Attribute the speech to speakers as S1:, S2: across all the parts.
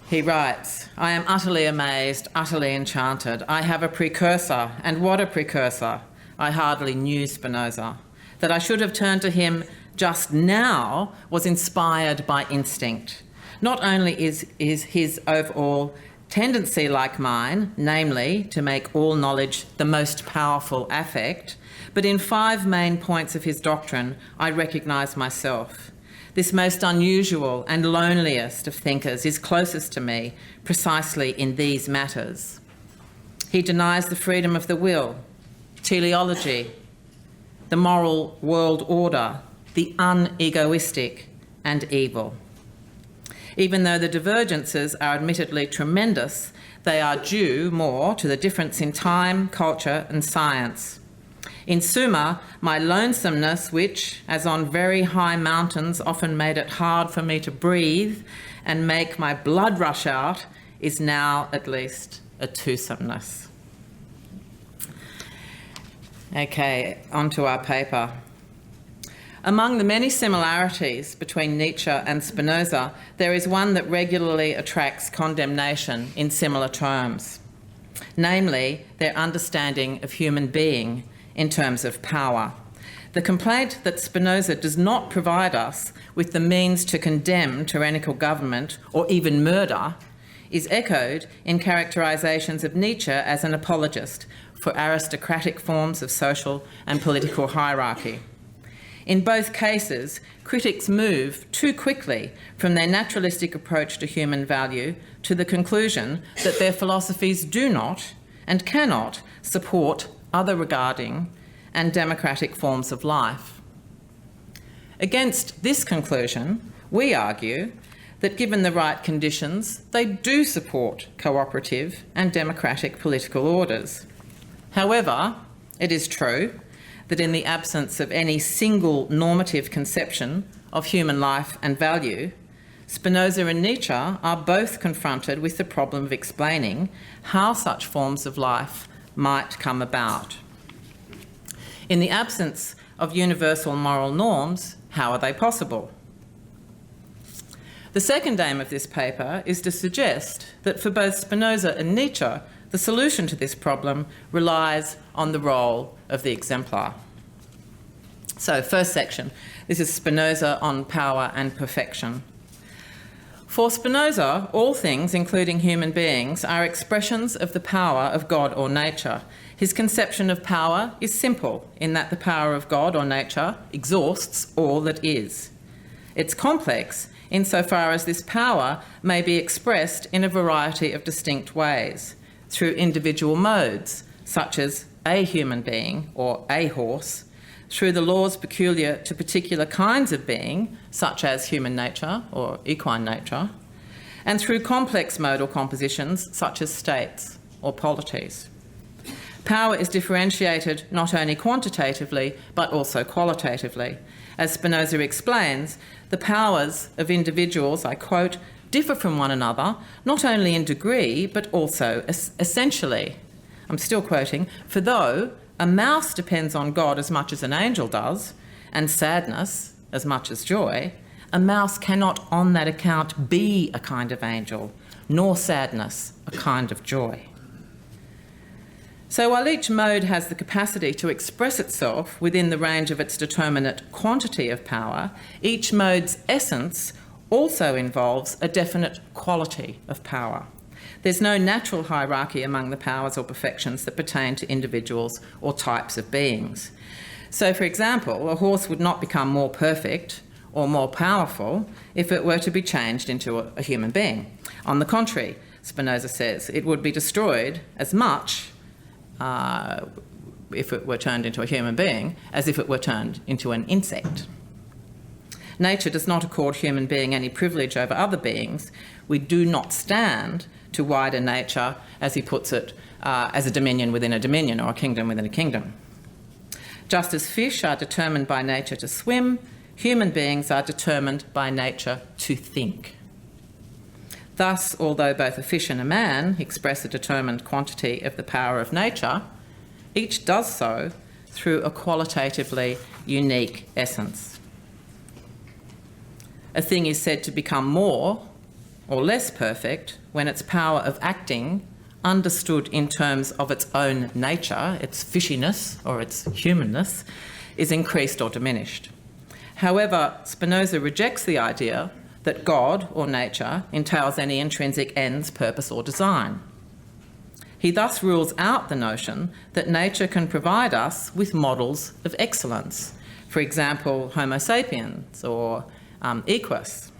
S1: He writes, "I am utterly amazed, utterly enchanted. I have a precursor, and what a precursor! I hardly knew Spinoza. That I should have turned to him just now was inspired by instinct. Not only is his overall tendency like mine, namely to make all knowledge the most powerful affect, but in 5 main points of his doctrine I recognise myself. This most unusual and loneliest of thinkers is closest to me precisely in these matters. He denies the freedom of the will, teleology, the moral world order, the unegoistic, and evil. Even though the divergences are admittedly tremendous, they are due more to the difference in time, culture, and science. In summa, my lonesomeness, which, as on very high mountains, often made it hard for me to breathe and make my blood rush out, is now at least a twosomeness." Okay, onto our paper. Among the many similarities between Nietzsche and Spinoza, there is one that regularly attracts condemnation in similar terms, namely their understanding of human being in terms of power. The complaint that Spinoza does not provide us with the means to condemn tyrannical government or even murder is echoed in characterisations of Nietzsche as an apologist for aristocratic forms of social and political hierarchy. In both cases, critics move too quickly from their naturalistic approach to human value to the conclusion that their philosophies do not and cannot support other regarding and democratic forms of life. Against this conclusion, we argue that given the right conditions, they do support cooperative and democratic political orders. However, it is true that in the absence of any single normative conception of human life and value, Spinoza and Nietzsche are both confronted with the problem of explaining how such forms of life might come about. In the absence of universal moral norms, how are they possible? The second aim of this paper is to suggest that for both Spinoza and Nietzsche, the solution to this problem relies on the role of the exemplar. So, first section, this is Spinoza on power and perfection. For Spinoza, all things, including human beings, are expressions of the power of God or nature. His conception of power is simple in that the power of God or nature exhausts all that is. It's complex insofar as this power may be expressed in a variety of distinct ways, through individual modes, such as a human being or a horse, through the laws peculiar to particular kinds of being, such as human nature or equine nature, and through complex modal compositions, such as states or polities. Power is differentiated not only quantitatively, but also qualitatively. As Spinoza explains, the powers of individuals, I quote, differ from one another, not only in degree, but also essentially. I'm still quoting, "For though a mouse depends on God as much as an angel does, and sadness as much as joy, a mouse cannot on that account be a kind of angel, nor sadness a kind of joy." So while each mode has the capacity to express itself within the range of its determinate quantity of power, each mode's essence also involves a definite quality of power. There's no natural hierarchy among the powers or perfections that pertain to individuals or types of beings. So, for example, a horse would not become more perfect or more powerful if it were to be changed into a human being. On the contrary, Spinoza says, it would be destroyed as much if it were turned into a human being as if it were turned into an insect. Nature does not accord human being any privilege over other beings. We do not stand to wider nature, as he puts it, as a dominion within a dominion or a kingdom within a kingdom. Just as fish are determined by nature to swim, human beings are determined by nature to think. Thus, although both a fish and a man express a determined quantity of the power of nature, each does so through a qualitatively unique essence. A thing is said to become more or less perfect when its power of acting, understood in terms of its own nature, its fishiness or its humanness, is increased or diminished. However, Spinoza rejects the idea that God or nature entails any intrinsic ends, purpose or design. He thus rules out the notion that nature can provide us with models of excellence, for example, Homo sapiens or Equus,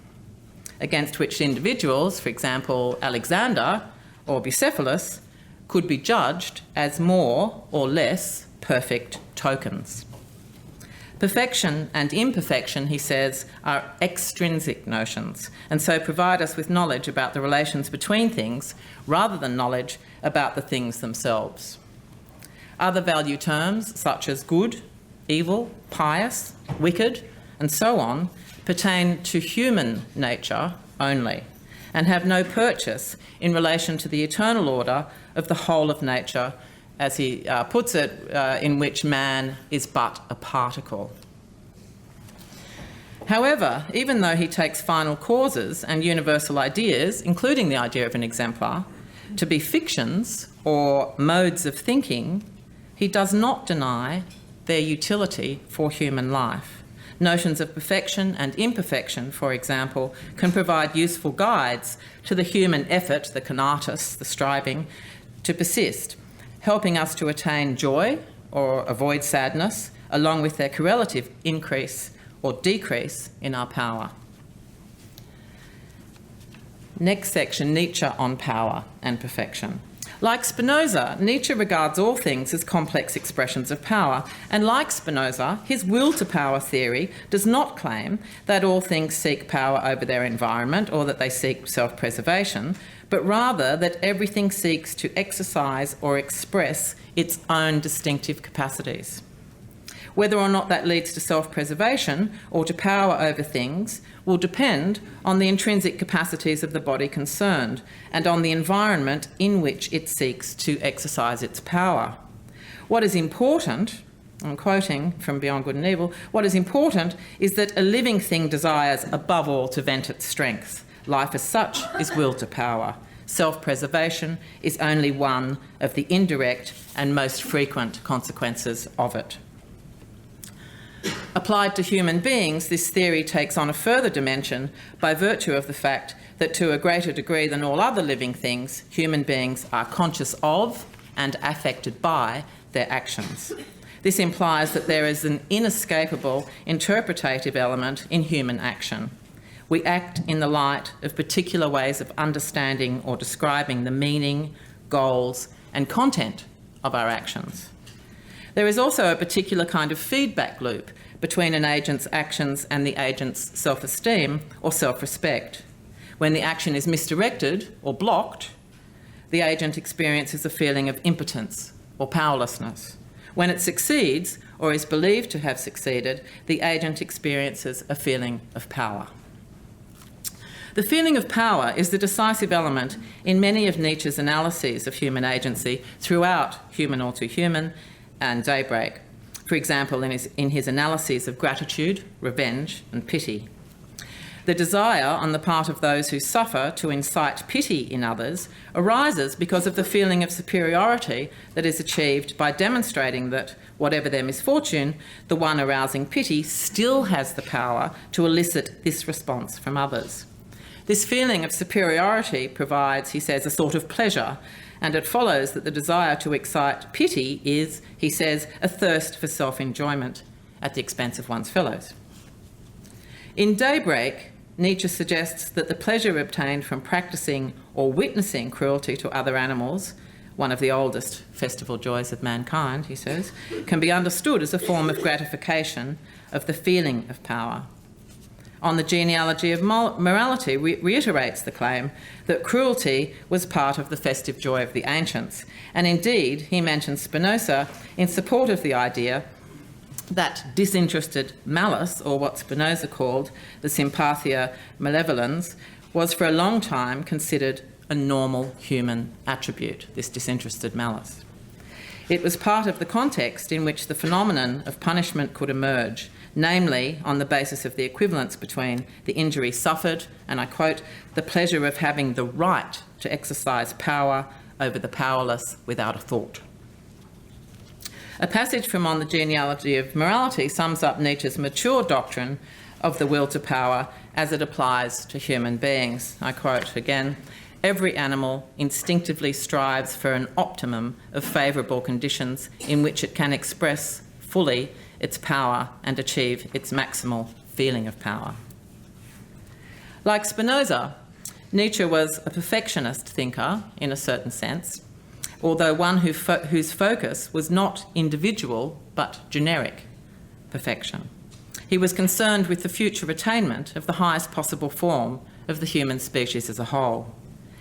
S1: against which individuals, for example, Alexander or Bucephalus, could be judged as more or less perfect tokens. Perfection and imperfection, he says, are extrinsic notions, and so provide us with knowledge about the relations between things rather than knowledge about the things themselves. Other value terms, such as good, evil, pious, wicked, and so on, pertain to human nature only, and have no purchase in relation to the eternal order of the whole of nature, as he puts it, in which man is but a particle. However, even though he takes final causes and universal ideas, including the idea of an exemplar, to be fictions or modes of thinking, he does not deny their utility for human life. Notions of perfection and imperfection, for example, can provide useful guides to the human effort, the conatus, the striving, to persist, helping us to attain joy or avoid sadness, along with their correlative increase or decrease in our power. Next section, Nietzsche on power and perfection. Like Spinoza, Nietzsche regards all things as complex expressions of power, and like Spinoza, his will to power theory does not claim that all things seek power over their environment or that they seek self-preservation, but rather that everything seeks to exercise or express its own distinctive capacities. Whether or not that leads to self-preservation or to power over things will depend on the intrinsic capacities of the body concerned and on the environment in which it seeks to exercise its power. What is important, I'm quoting from Beyond Good and Evil, what is important is that a living thing desires above all to vent its strength. Life as such is will to power. Self-preservation is only one of the indirect and most frequent consequences of it. Applied to human beings, this theory takes on a further dimension by virtue of the fact that to a greater degree than all other living things, human beings are conscious of and affected by their actions. This implies that there is an inescapable interpretative element in human action. We act in the light of particular ways of understanding or describing the meaning, goals, and content of our actions. There is also a particular kind of feedback loop between an agent's actions and the agent's self-esteem or self-respect. When the action is misdirected or blocked, the agent experiences a feeling of impotence or powerlessness. When it succeeds or is believed to have succeeded, the agent experiences a feeling of power. The feeling of power is the decisive element in many of Nietzsche's analyses of human agency throughout Human All Too Human and Daybreak. For example, in his analyses of gratitude, revenge, and pity. The desire on the part of those who suffer to incite pity in others arises because of the feeling of superiority that is achieved by demonstrating that, whatever their misfortune, the one arousing pity still has the power to elicit this response from others. This feeling of superiority provides, he says, a sort of pleasure, and it follows that the desire to excite pity is, he says, a thirst for self-enjoyment at the expense of one's fellows. In Daybreak, Nietzsche suggests that the pleasure obtained from practicing or witnessing cruelty to other animals, one of the oldest festival joys of mankind, he says, can be understood as a form of gratification of the feeling of power. On the genealogy of morality reiterates the claim that cruelty was part of the festive joy of the ancients, and indeed he mentions Spinoza in support of the idea that disinterested malice, or what Spinoza called the sympathia malevolens, was for a long time considered a normal human attribute, this disinterested malice. It was part of the context in which the phenomenon of punishment could emerge, namely on the basis of the equivalence between the injury suffered and, I quote, the pleasure of having the right to exercise power over the powerless without a thought. A passage from On the Genealogy of Morality sums up Nietzsche's mature doctrine of the will to power as it applies to human beings. I quote again, every animal instinctively strives for an optimum of favourable conditions in which it can express fully its power and achieve its maximal feeling of power. Like Spinoza, Nietzsche was a perfectionist thinker in a certain sense, although one whose focus was not individual but generic perfection. He was concerned with the future attainment of the highest possible form of the human species as a whole.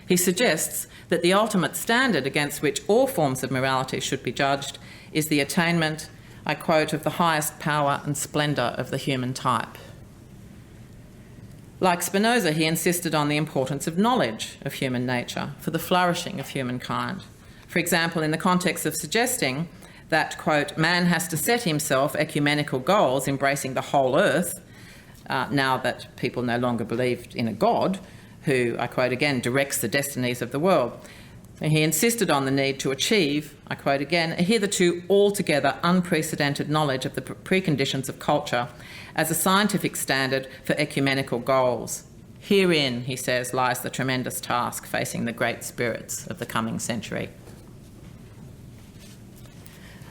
S1: He suggests that the ultimate standard against which all forms of morality should be judged is the attainment, I quote, of the highest power and splendour of the human type. Like Spinoza, he insisted on the importance of knowledge of human nature for the flourishing of humankind. For example, in the context of suggesting that, quote, man has to set himself ecumenical goals embracing the whole earth, now that people no longer believed in a God who, I quote again, directs the destinies of the world. He insisted on the need to achieve, I quote again, a hitherto altogether unprecedented knowledge of the preconditions of culture as a scientific standard for ecumenical goals. Herein, he says, lies the tremendous task facing the great spirits of the coming century.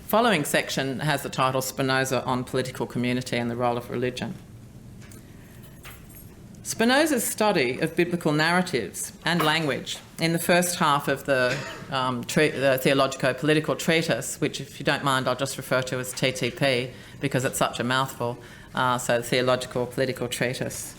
S1: Following section has the title Spinoza on Political Community and the Role of Religion. Spinoza's study of biblical narratives and language in the first half of the theologico-political treatise, which, if you don't mind, I'll just refer to as TTP because it's such a mouthful, so theological political treatise.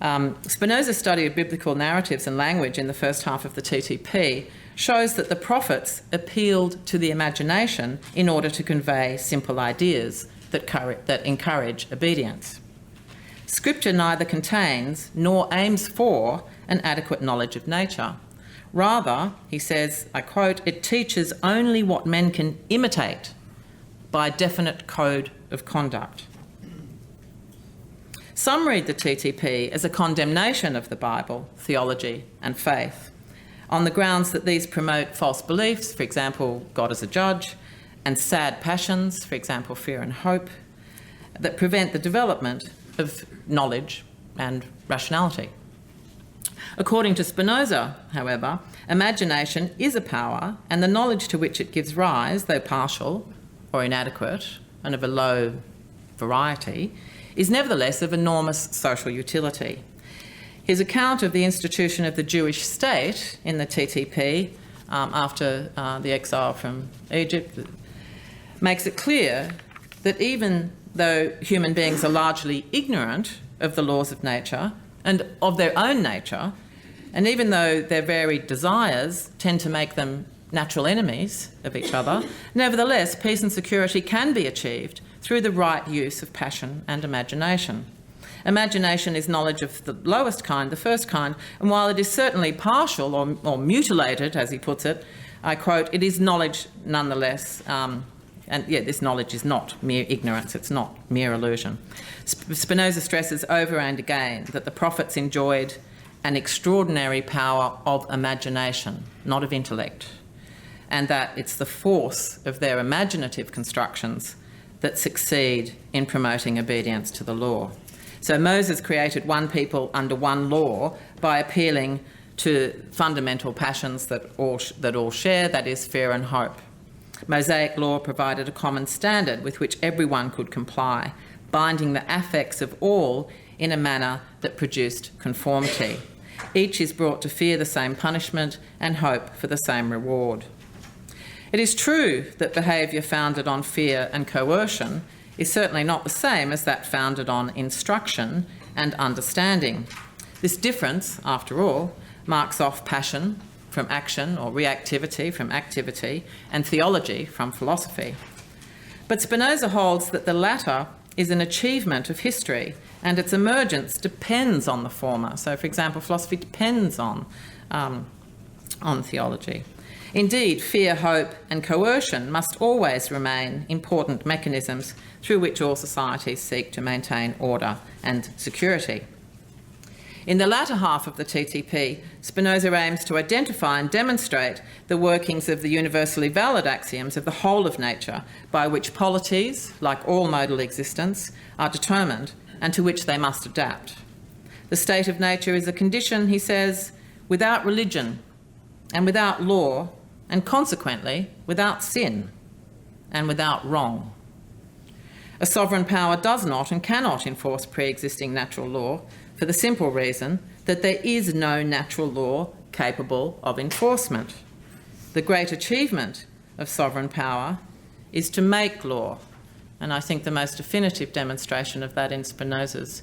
S1: Spinoza's study of biblical narratives and language in the first half of the TTP shows that the prophets appealed to the imagination in order to convey simple ideas that encourage obedience. Scripture neither contains nor aims for an adequate knowledge of nature. Rather, he says, I quote, it teaches only what men can imitate by a definite code of conduct. Some read the TTP as a condemnation of the Bible, theology and faith, on the grounds that these promote false beliefs, for example, God as a judge, and sad passions, for example, fear and hope, that prevent the development of knowledge and rationality. According to Spinoza, however, imagination is a power, and the knowledge to which it gives rise, though partial or inadequate and of a low variety, is nevertheless of enormous social utility. His account of the institution of the Jewish state in the TTP after the exile from Egypt makes it clear that even though human beings are largely ignorant of the laws of nature and of their own nature, and even though their varied desires tend to make them natural enemies of each other, nevertheless, peace and security can be achieved through the right use of passion and imagination. Imagination is knowledge of the lowest kind, the first kind, and while it is certainly partial or mutilated, as he puts it, I quote, it is knowledge nonetheless, and yet this knowledge is not mere ignorance, it's not mere illusion. Spinoza stresses over and again that the prophets enjoyed an extraordinary power of imagination, not of intellect, and that it's the force of their imaginative constructions that succeed in promoting obedience to the law. So Moses created one people under one law by appealing to fundamental passions that all share, that is, fear and hope. Mosaic law provided a common standard with which everyone could comply, binding the affects of all in a manner that produced conformity. Each is brought to fear the same punishment and hope for the same reward. It is true that behaviour founded on fear and coercion is certainly not the same as that founded on instruction and understanding. This difference, after all, marks off passion from action, or reactivity from activity, and theology from philosophy. But Spinoza holds that the latter is an achievement of history, and its emergence depends on the former. So, for example, philosophy depends on theology. Indeed, fear, hope and coercion must always remain important mechanisms through which all societies seek to maintain order and security. In the latter half of the TTP, Spinoza aims to identify and demonstrate the workings of the universally valid axioms of the whole of nature, by which polities, like all modal existence, are determined and to which they must adapt. The state of nature is a condition, he says, without religion and without law, and consequently without sin and without wrong. A sovereign power does not and cannot enforce pre-existing natural law, for the simple reason that there is no natural law capable of enforcement. The great achievement of sovereign power is to make law, and I think the most definitive demonstration of that in Spinoza's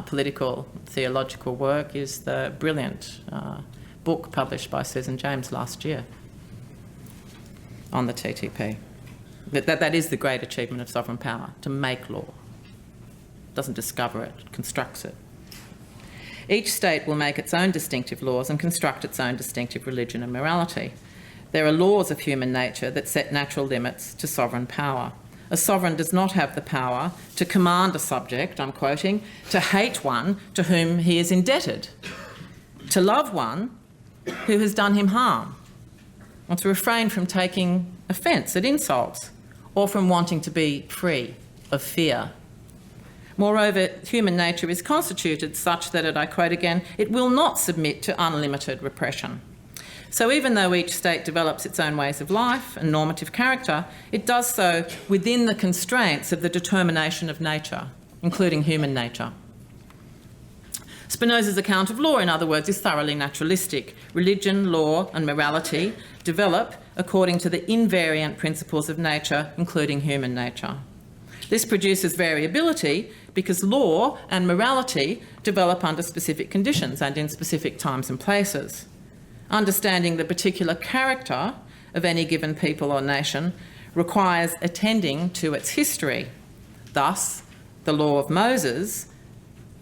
S1: political theological work is the brilliant book published by Susan James last year on the TTP. That is the great achievement of sovereign power, to make law. It doesn't discover it, it constructs it. Each state will make its own distinctive laws and construct its own distinctive religion and morality. There are laws of human nature that set natural limits to sovereign power. A sovereign does not have the power to command a subject, I'm quoting, to hate one to whom he is indebted, to love one who has done him harm, or to refrain from taking offence at insults, or from wanting to be free of fear. Moreover, human nature is constituted such that, and I quote again, it will not submit to unlimited repression. So even though each state develops its own ways of life and normative character, it does so within the constraints of the determination of nature, including human nature. Spinoza's account of law, in other words, is thoroughly naturalistic. Religion, law and morality develop according to the invariant principles of nature, including human nature. This produces variability because law and morality develop under specific conditions and in specific times and places. Understanding the particular character of any given people or nation requires attending to its history. Thus, the law of Moses,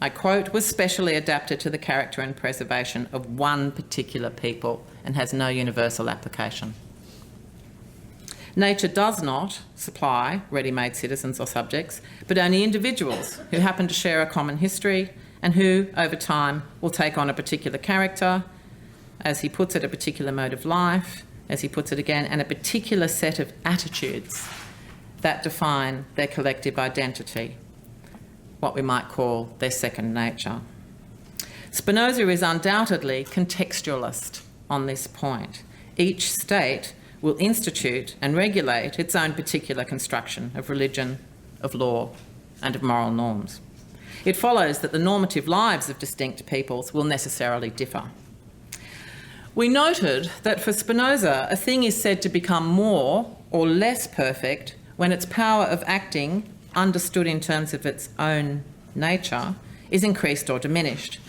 S1: I quote, was specially adapted to the character and preservation of one particular people and has no universal application. Nature does not supply ready-made citizens or subjects, but only individuals who happen to share a common history and who, over time, will take on a particular character, as he puts it, a particular mode of life, as he puts it again, and a particular set of attitudes that define their collective identity, what we might call their second nature. Spinoza is undoubtedly contextualist on this point. Each state will institute and regulate its own particular construction of religion, of law, and of moral norms. It follows that the normative lives of distinct peoples will necessarily differ. We noted that for Spinoza, a thing is said to become more or less perfect when its power of acting, understood in terms of its own nature, is increased or diminished.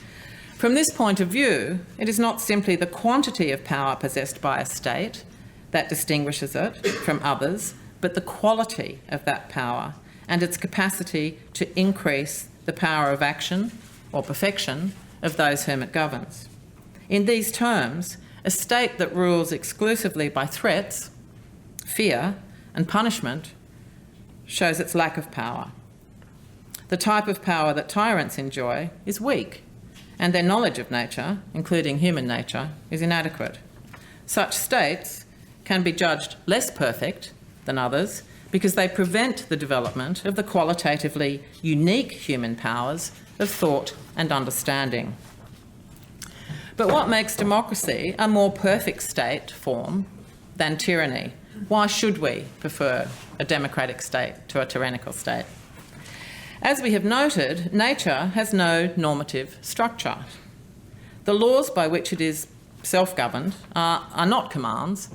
S1: From this point of view, it is not simply the quantity of power possessed by a state that distinguishes it from others, but the quality of that power and its capacity to increase the power of action or perfection of those whom it governs. In these terms, a state that rules exclusively by threats, fear, and punishment shows its lack of power. The type of power that tyrants enjoy is weak, and their knowledge of nature, including human nature, is inadequate. Such states can be judged less perfect than others because they prevent the development of the qualitatively unique human powers of thought and understanding. But what makes democracy a more perfect state form than tyranny? Why should we prefer a democratic state to a tyrannical state? As we have noted, nature has no normative structure. The laws by which it is self-governed are not commands,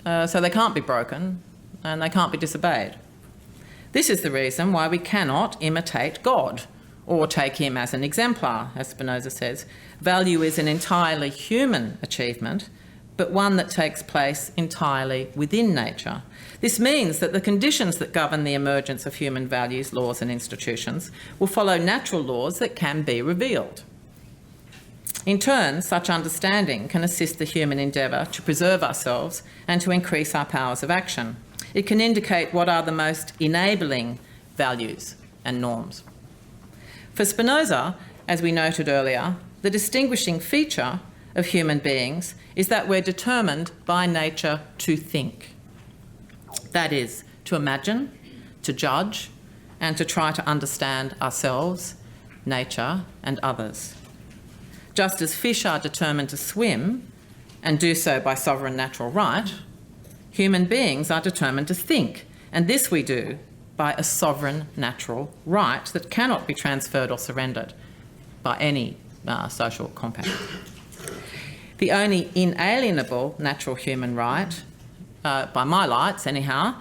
S1: so they can't be broken and they can't be disobeyed. This is the reason why we cannot imitate God or take him as an exemplar, as Spinoza says. Value is an entirely human achievement, but one that takes place entirely within nature. This means that the conditions that govern the emergence of human values, laws and institutions will follow natural laws that can be revealed. In turn, such understanding can assist the human endeavour to preserve ourselves and to increase our powers of action. It can indicate what are the most enabling values and norms. For Spinoza, as we noted earlier, the distinguishing feature of human beings is that we're determined by nature to think. That is, to imagine, to judge, and to try to understand ourselves, nature, and others. Just as fish are determined to swim, and do so by sovereign natural right, human beings are determined to think, and this we do by a sovereign natural right that cannot be transferred or surrendered by any social compact. The only inalienable natural human right, by my lights anyhow,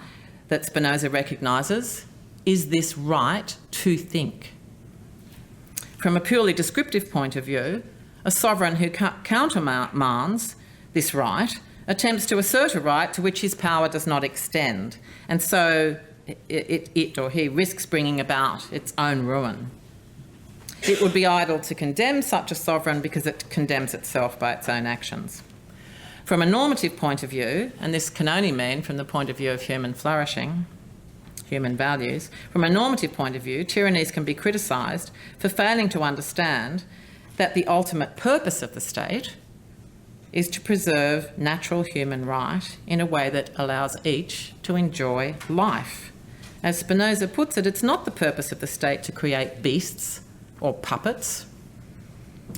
S1: that Spinoza recognises is this right to think. From a purely descriptive point of view, a sovereign who countermands this right attempts to assert a right to which his power does not extend, and so it or he risks bringing about its own ruin. It would be idle to condemn such a sovereign because it condemns itself by its own actions. From a normative point of view, and this can only mean from the point of view of human flourishing, human values, from a normative point of view, tyrannies can be criticised for failing to understand that the ultimate purpose of the state is to preserve natural human right in a way that allows each to enjoy life. As Spinoza puts it, it's not the purpose of the state to create beasts or puppets.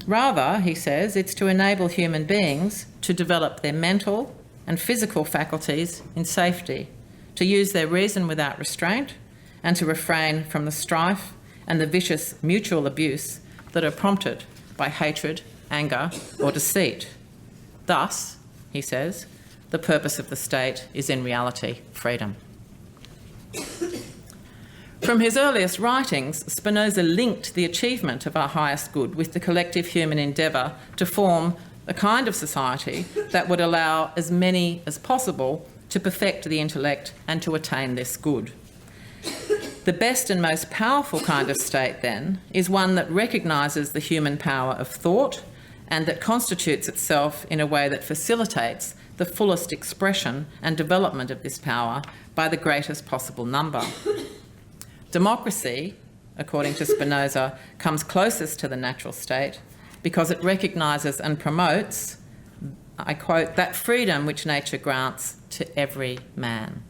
S1: Rather, he says, it's to enable human beings to develop their mental and physical faculties in safety, to use their reason without restraint, and to refrain from the strife and the vicious mutual abuse that are prompted by hatred, anger, or deceit. Thus, he says, the purpose of the state is in reality freedom. From his earliest writings, Spinoza linked the achievement of our highest good with the collective human endeavour to form a kind of society that would allow as many as possible to perfect the intellect and to attain this good. The best and most powerful kind of state, then, is one that recognises the human power of thought and that constitutes itself in a way that facilitates the fullest expression and development of this power by the greatest possible number. Democracy, according to Spinoza, comes closest to the natural state because it recognises and promotes, I quote, that freedom which nature grants to every man.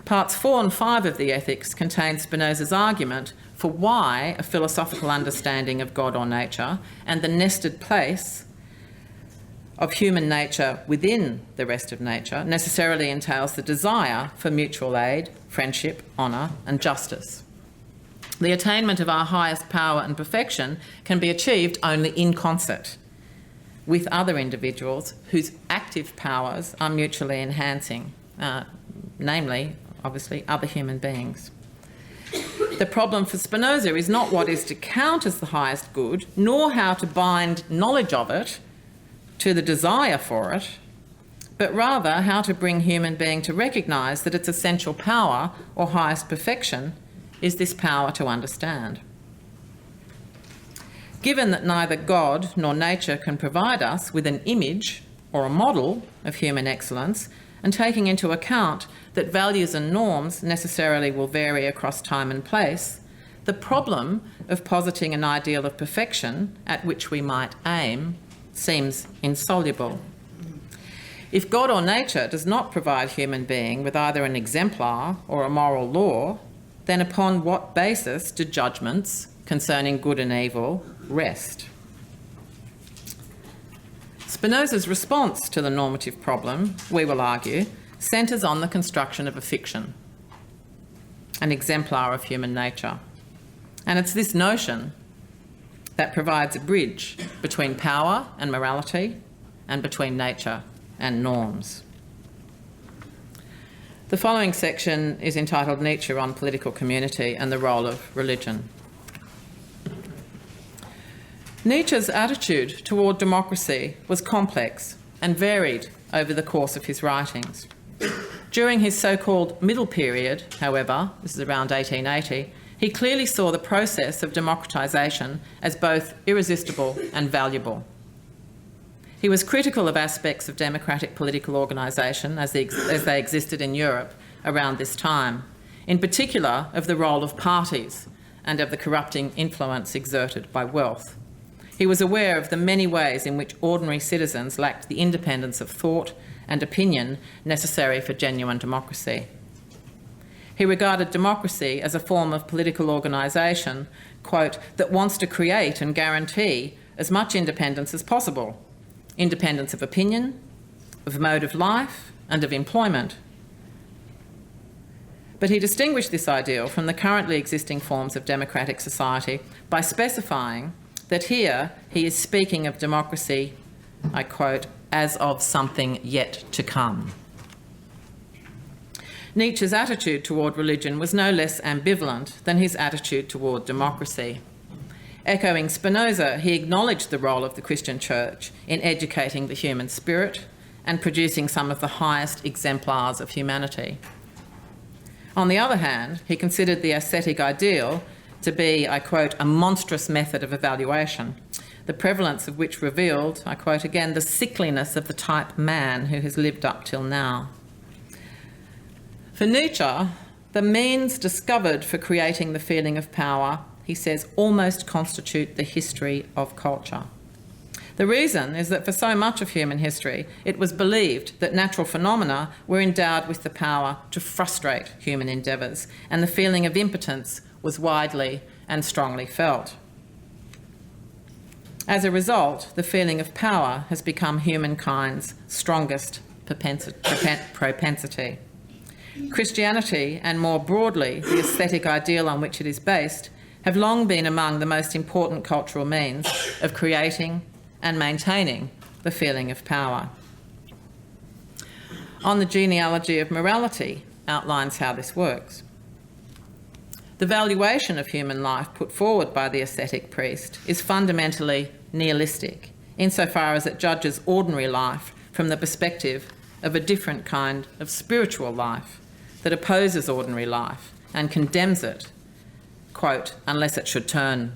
S1: Parts 4 and 5 of the Ethics contain Spinoza's argument for why a philosophical understanding of God or nature and the nested place of human nature within the rest of nature necessarily entails the desire for mutual aid, friendship, honour and justice. The attainment of our highest power and perfection can be achieved only in concert with other individuals whose active powers are mutually enhancing, namely, obviously, other human beings. The problem for Spinoza is not what is to count as the highest good, nor how to bind knowledge of it to the desire for it, but rather how to bring human being to recognise that its essential power or highest perfection is this power to understand. Given that neither God nor nature can provide us with an image or a model of human excellence, and taking into account that values and norms necessarily will vary across time and place, the problem of positing an ideal of perfection at which we might aim seems insoluble. If God or nature does not provide human being with either an exemplar or a moral law, then upon what basis do judgments concerning good and evil rest? Spinoza's response to the normative problem, we will argue, centres on the construction of a fiction, an exemplar of human nature. And it's this notion that provides a bridge between power and morality and between nature and norms. The following section is entitled Nietzsche on Political Community and the Role of Religion. Nietzsche's attitude toward democracy was complex and varied over the course of his writings. During his so-called middle period, however, this is around 1880, He clearly saw the process of democratisation as both irresistible and valuable. He was critical of aspects of democratic political organisation as they existed in Europe around this time, in particular of the role of parties and of the corrupting influence exerted by wealth. He was aware of the many ways in which ordinary citizens lacked the independence of thought and opinion necessary for genuine democracy. He regarded democracy as a form of political organisation, quote, that wants to create and guarantee as much independence as possible, independence of opinion, of mode of life, and of employment. But he distinguished this ideal from the currently existing forms of democratic society by specifying that here he is speaking of democracy, I quote, as of something yet to come. Nietzsche's attitude toward religion was no less ambivalent than his attitude toward democracy. Echoing Spinoza, he acknowledged the role of the Christian Church in educating the human spirit and producing some of the highest exemplars of humanity. On the other hand, he considered the ascetic ideal to be, I quote, a monstrous method of evaluation, the prevalence of which revealed, I quote again, the sickliness of the type man who has lived up till now. For Nietzsche, the means discovered for creating the feeling of power, he says, almost constitute the history of culture. The reason is that for so much of human history, it was believed that natural phenomena were endowed with the power to frustrate human endeavours, and the feeling of impotence was widely and strongly felt. As a result, the feeling of power has become humankind's strongest propensity. Christianity, and more broadly, the aesthetic ideal on which it is based, have long been among the most important cultural means of creating and maintaining the feeling of power. On the Genealogy of Morality outlines how this works. The valuation of human life put forward by the ascetic priest is fundamentally nihilistic, insofar as it judges ordinary life from the perspective of a different kind of spiritual life that opposes ordinary life and condemns it, quote, unless it should turn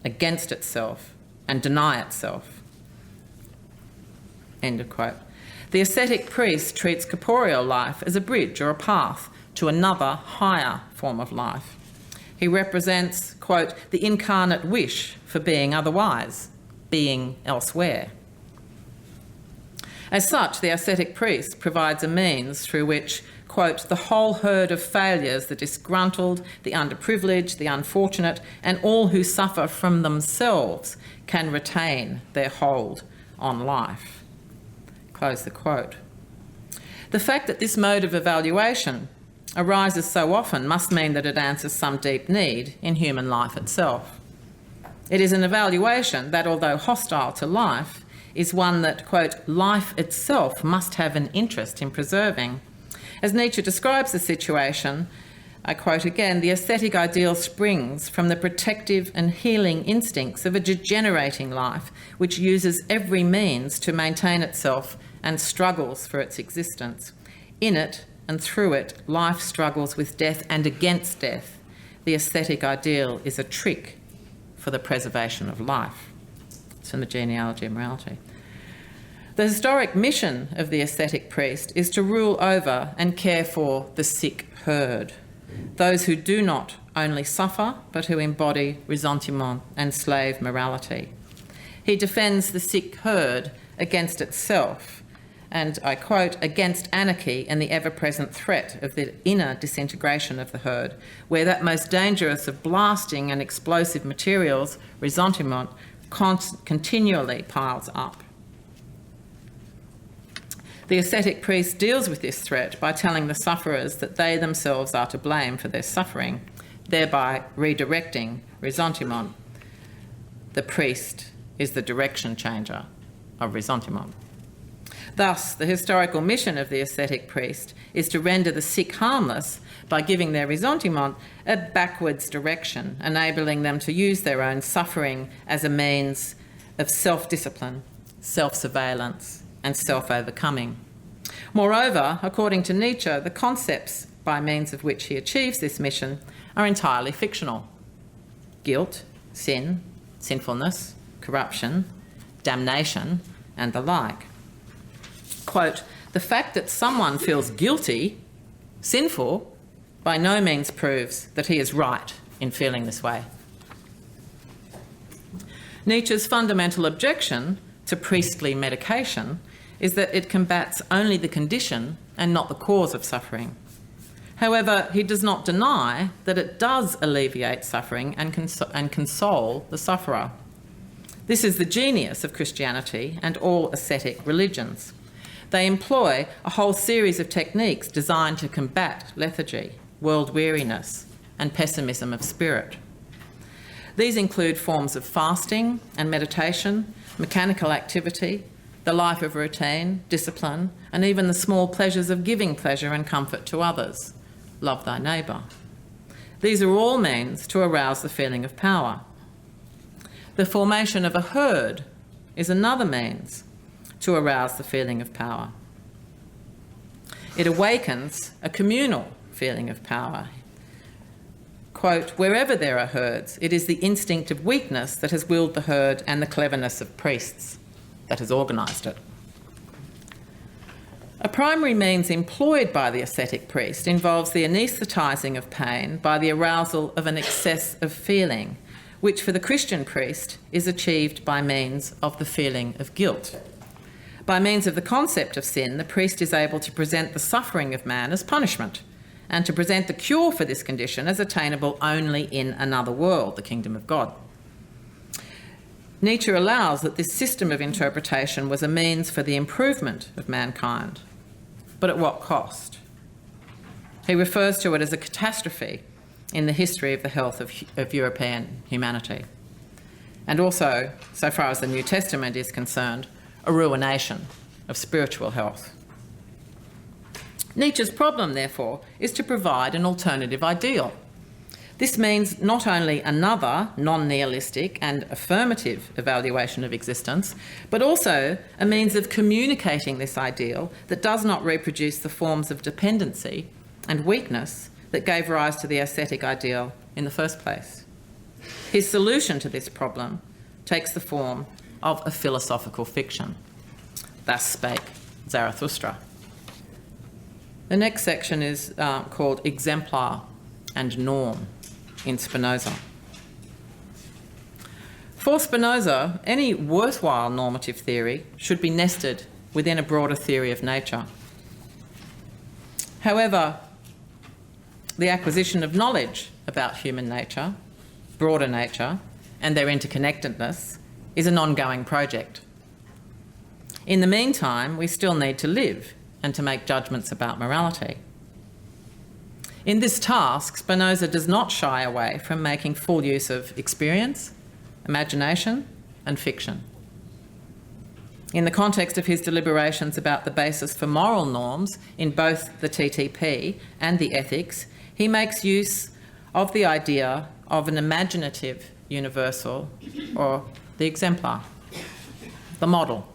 S1: against itself and deny itself, end of quote. The ascetic priest treats corporeal life as a bridge or a path to another, higher form of life. He represents, quote, the incarnate wish for being otherwise, being elsewhere. As such, the ascetic priest provides a means through which, quote, the whole herd of failures, the disgruntled, the underprivileged, the unfortunate, and all who suffer from themselves can retain their hold on life. Close the quote. The fact that this mode of evaluation arises so often must mean that it answers some deep need in human life itself. It is an evaluation that, although hostile to life, is one that, quote, life itself must have an interest in preserving. As Nietzsche describes the situation, I quote again, the aesthetic ideal springs from the protective and healing instincts of a degenerating life which uses every means to maintain itself and struggles for its existence. In it and through it, life struggles with death and against death. The aesthetic ideal is a trick for the preservation of life. It's in the Genealogy of Morality. The historic mission of the ascetic priest is to rule over and care for the sick herd, those who do not only suffer, but who embody ressentiment and slave morality. He defends the sick herd against itself and, I quote, against anarchy and the ever-present threat of the inner disintegration of the herd, where that most dangerous of blasting and explosive materials, ressentiment, continually piles up. The ascetic priest deals with this threat by telling the sufferers that they themselves are to blame for their suffering, thereby redirecting ressentiment. The priest is the direction changer of ressentiment. Thus, the historical mission of the ascetic priest is to render the sick harmless by giving their ressentiment a backwards direction, enabling them to use their own suffering as a means of self-discipline, self-surveillance, and self-overcoming. Moreover, according to Nietzsche, the concepts by means of which he achieves this mission are entirely fictional. Guilt, sin, sinfulness, corruption, damnation, and the like. Quote, "The fact that someone feels guilty, sinful, by no means proves that he is right in feeling this way." Nietzsche's fundamental objection to priestly medication is that it combats only the condition and not the cause of suffering. However, he does not deny that it does alleviate suffering and console the sufferer. This is the genius of Christianity and all ascetic religions. They employ a whole series of techniques designed to combat lethargy, world weariness, and pessimism of spirit. These include forms of fasting and meditation, mechanical activity, the life of routine, discipline, and even the small pleasures of giving pleasure and comfort to others. Love thy neighbour. These are all means to arouse the feeling of power. The formation of a herd is another means to arouse the feeling of power. It awakens a communal feeling of power. Quote, "Wherever there are herds, it is the instinct of weakness that has willed the herd and the cleverness of priests that has organised it." A primary means employed by the ascetic priest involves the anaesthetising of pain by the arousal of an excess of feeling, which for the Christian priest is achieved by means of the feeling of guilt. By means of the concept of sin, the priest is able to present the suffering of man as punishment, and to present the cure for this condition as attainable only in another world, the kingdom of God. Nietzsche allows that this system of interpretation was a means for the improvement of mankind, but at what cost? He refers to it as a catastrophe in the history of the health of European humanity, and also, so far as the New Testament is concerned, a ruination of spiritual health. Nietzsche's problem, therefore, is to provide an alternative ideal. This means not only another non-nihilistic and affirmative evaluation of existence, but also a means of communicating this ideal that does not reproduce the forms of dependency and weakness that gave rise to the ascetic ideal in the first place. His solution to this problem takes the form of a philosophical fiction. Thus spake Zarathustra. The next section is called Exemplar and Norm in Spinoza. For Spinoza, any worthwhile normative theory should be nested within a broader theory of nature. However, the acquisition of knowledge about human nature, broader nature, and their interconnectedness is an ongoing project. In the meantime, we still need to live and to make judgments about morality. In this task, Spinoza does not shy away from making full use of experience, imagination, and fiction. In the context of his deliberations about the basis for moral norms in both the TTP and the ethics, he makes use of the idea of an imaginative universal, or the exemplar, the model.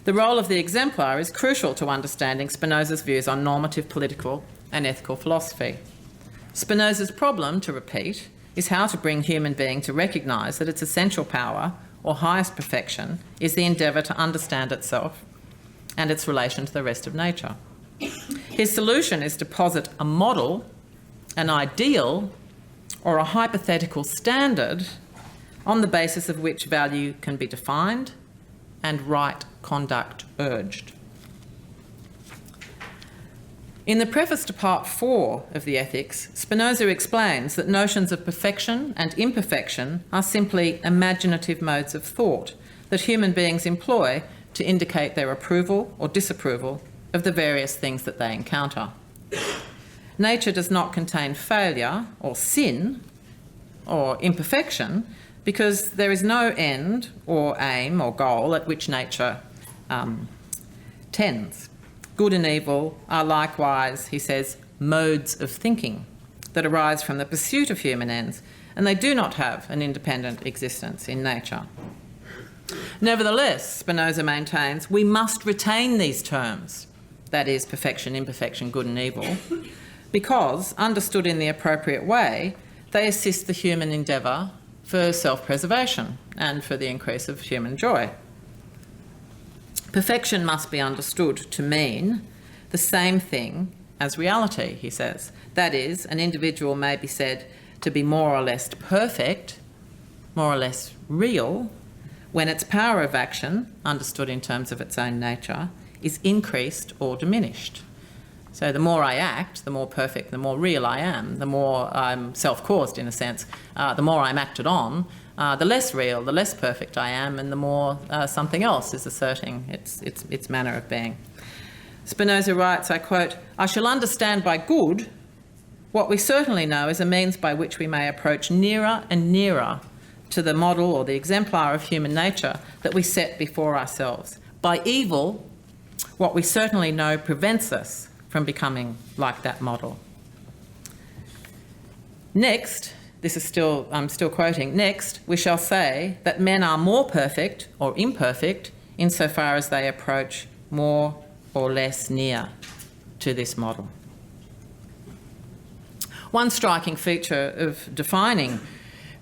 S1: The role of the exemplar is crucial to understanding Spinoza's views on normative political and ethical philosophy. Spinoza's problem, to repeat, is how to bring human being to recognise that its essential power, or highest perfection, is the endeavour to understand itself and its relation to the rest of nature. His solution is to posit a model, an ideal, or a hypothetical standard on the basis of which value can be defined and right conduct urged. In the preface to Part 4 of the Ethics, Spinoza explains that notions of perfection and imperfection are simply imaginative modes of thought that human beings employ to indicate their approval or disapproval of the various things that they encounter. Nature does not contain failure or sin or imperfection because there is no end or aim or goal at which nature tends. Good and evil are likewise, he says, modes of thinking that arise from the pursuit of human ends, and they do not have an independent existence in nature. Nevertheless, Spinoza maintains, we must retain these terms, that is, perfection, imperfection, good and evil, because, understood in the appropriate way, they assist the human endeavour for self-preservation and for the increase of human joy. Perfection must be understood to mean the same thing as reality, he says. That is, an individual may be said to be more or less perfect, more or less real, when its power of action, understood in terms of its own nature, is increased or diminished. So the more I act, the more perfect, the more real I am, the more I'm self-caused in a sense, the more I'm acted on, the less real, the less perfect I am, and the more something else is asserting its manner of being. Spinoza writes, I quote, "I shall understand by good what we certainly know is a means by which we may approach nearer and nearer to the model or the exemplar of human nature that we set before ourselves. By evil, what we certainly know prevents us from becoming like that model." Next, I'm still quoting, next, we shall say that men are more perfect or imperfect insofar as they approach more or less near to this model. One striking feature of defining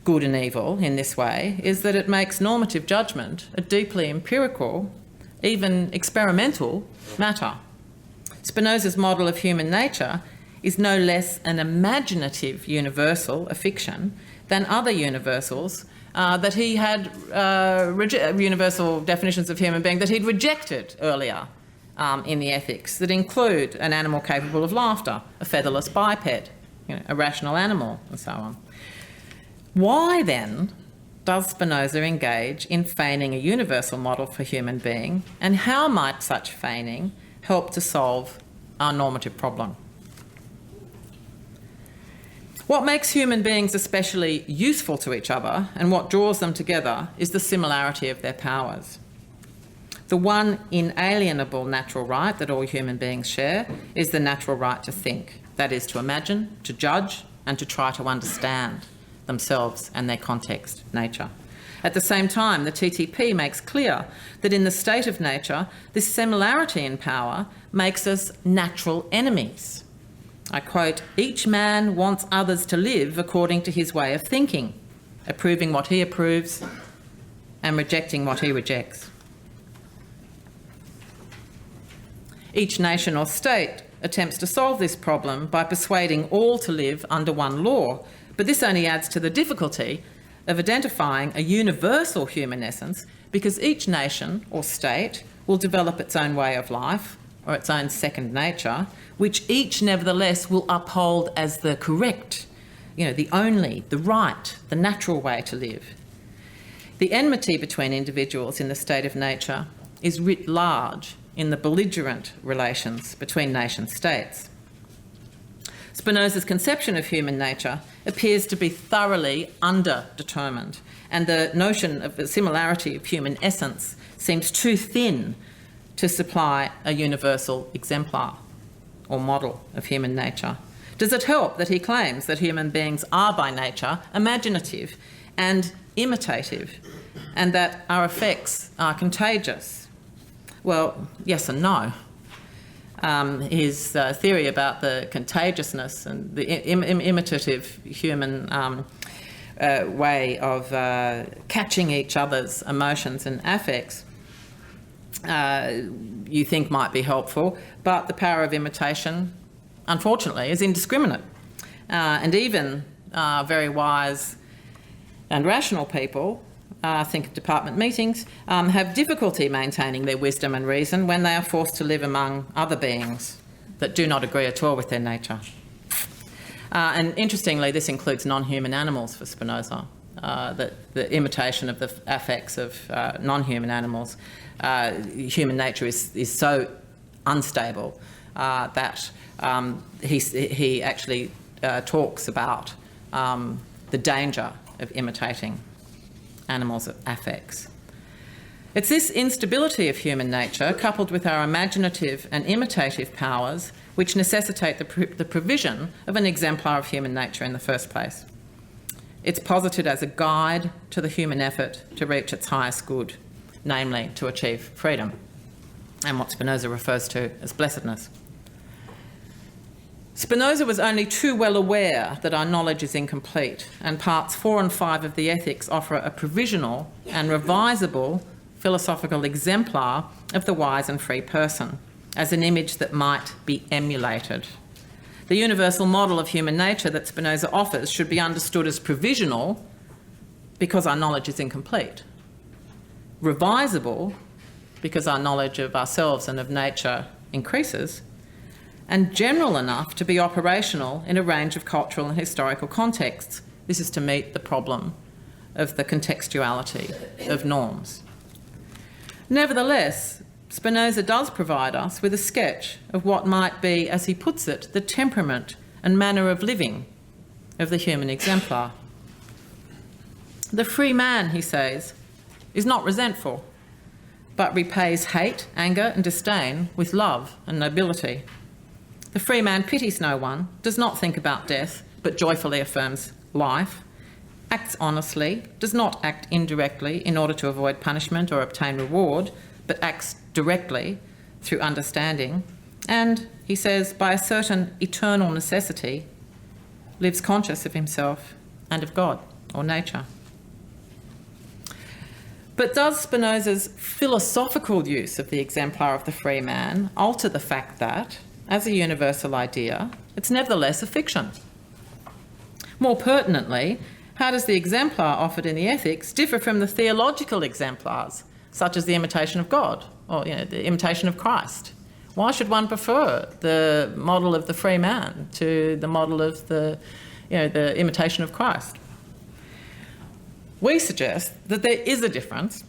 S1: good and evil in this way is that it makes normative judgment a deeply empirical, even experimental matter. Spinoza's model of human nature is no less an imaginative universal, a fiction, than other universals that he had, universal definitions of human being that he'd rejected earlier in the ethics, that include an animal capable of laughter, a featherless biped, a rational animal, and so on. Why then does Spinoza engage in feigning a universal model for human being, and how might such feigning help to solve our normative problem? What makes human beings especially useful to each other and what draws them together is the similarity of their powers. The one inalienable natural right that all human beings share is the natural right to think, that is, to imagine, to judge, and to try to understand themselves and their context, nature. At the same time, the TTP makes clear that in the state of nature, this similarity in power makes us natural enemies. I quote, "Each man wants others to live according to his way of thinking, approving what he approves and rejecting what he rejects." Each nation or state attempts to solve this problem by persuading all to live under one law, but this only adds to the difficulty of identifying a universal human essence, because each nation or state will develop its own way of life or its own second nature, which each nevertheless will uphold as the correct, the only, the right, the natural way to live. The enmity between individuals in the state of nature is writ large in the belligerent relations between nation-states. Spinoza's conception of human nature appears to be thoroughly underdetermined, and the notion of the similarity of human essence seems too thin to supply a universal exemplar or model of human nature. Does it help that he claims that human beings are by nature imaginative and imitative, and that our effects are contagious? Well, yes and no. His theory about the contagiousness and the imitative human way of catching each other's emotions and affects, you think might be helpful, but the power of imitation, unfortunately, is indiscriminate. And even very wise and rational people, think of department meetings, have difficulty maintaining their wisdom and reason when they are forced to live among other beings that do not agree at all with their nature. And interestingly, this includes non-human animals for Spinoza, that the imitation of the affects of non-human animals. Human nature is so unstable that he actually talks about the danger of imitating animals' affects. It's this instability of human nature, coupled with our imaginative and imitative powers, which necessitate the provision of an exemplar of human nature in the first place. It's posited as a guide to the human effort to reach its highest good, namely to achieve freedom, and what Spinoza refers to as blessedness. Spinoza was only too well aware that our knowledge is incomplete, and parts 4 and 5 of the Ethics offer a provisional and revisable philosophical exemplar of the wise and free person, as an image that might be emulated. The universal model of human nature that Spinoza offers should be understood as provisional because our knowledge is incomplete, revisable because our knowledge of ourselves and of nature increases, and general enough to be operational in a range of cultural and historical contexts. This is to meet the problem of the contextuality of norms. Nevertheless, Spinoza does provide us with a sketch of what might be, as he puts it, the temperament and manner of living of the human exemplar. The free man, he says, is not resentful, but repays hate, anger and disdain with love and nobility. The free man pities no one, does not think about death, but joyfully affirms life, acts honestly, does not act indirectly in order to avoid punishment or obtain reward, but acts directly through understanding, and, he says, by a certain eternal necessity, lives conscious of himself and of God or nature. But does Spinoza's philosophical use of the exemplar of the free man alter the fact that, as a universal idea, it's nevertheless a fiction? More pertinently, how does the exemplar offered in the Ethics differ from the theological exemplars, such as the imitation of God or the imitation of Christ? Why should one prefer the model of the free man to the model of the imitation of Christ? We suggest that there is a difference,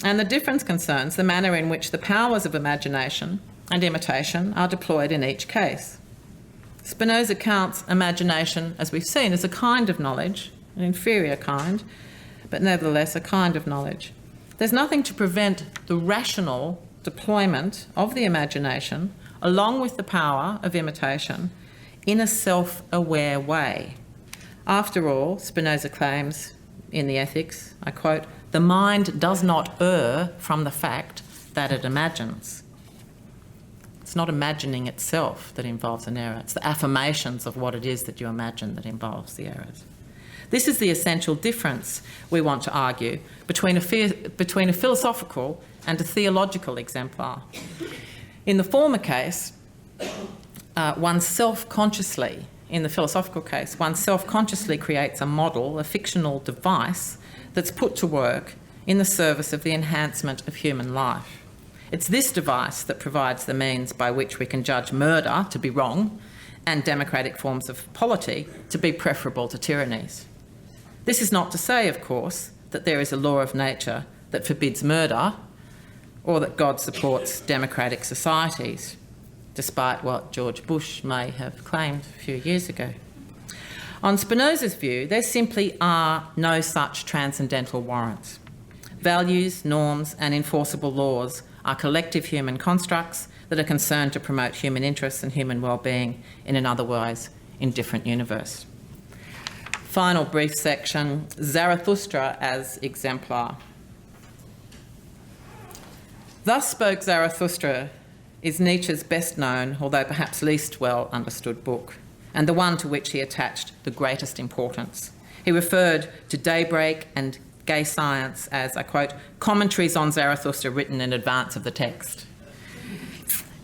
S1: and the difference concerns the manner in which the powers of imagination and imitation are deployed in each case. Spinoza counts imagination, as we've seen, as a kind of knowledge, an inferior kind, but nevertheless a kind of knowledge. There's nothing to prevent the rational deployment of the imagination, along with the power of imitation, in a self-aware way. After all, Spinoza claims in the Ethics, I quote, "The mind does not err from the fact that it imagines." It's not imagining itself that involves an error. It's the affirmations of what it is that you imagine that involves the errors. This is the essential difference we want to argue between a philosophical and a theological exemplar. In the former case, one self-consciously, in the philosophical case, one self-consciously creates a model, a fictional device that's put to work in the service of the enhancement of human life. It's this device that provides the means by which we can judge murder to be wrong and democratic forms of polity to be preferable to tyrannies. This is not to say, of course, that there is a law of nature that forbids murder or that God supports democratic societies, despite what George Bush may have claimed a few years ago. On Spinoza's view, there simply are no such transcendental warrants. Values, norms and enforceable laws are collective human constructs that are concerned to promote human interests and human well-being in an otherwise indifferent universe. Final brief section, Zarathustra as exemplar. Thus Spoke Zarathustra is Nietzsche's best known, although perhaps least well understood book, and the one to which he attached the greatest importance. He referred to Daybreak and Gay Science as, I quote, commentaries on Zarathustra written in advance of the text,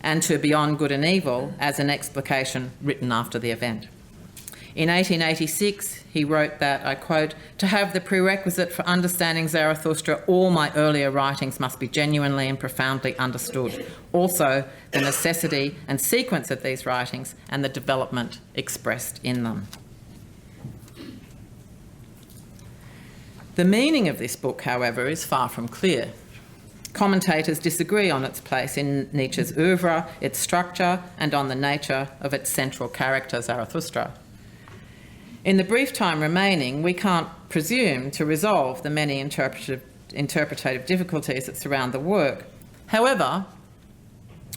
S1: and to Beyond Good and Evil as an explication written after the event. In 1886, he wrote that, I quote, to have the prerequisite for understanding Zarathustra, all my earlier writings must be genuinely and profoundly understood. Also, the necessity and sequence of these writings and the development expressed in them. The meaning of this book, however, is far from clear. Commentators disagree on its place in Nietzsche's oeuvre, its structure, and on the nature of its central character, Zarathustra. In the brief time remaining, we can't presume to resolve the many interpretative difficulties that surround the work. However,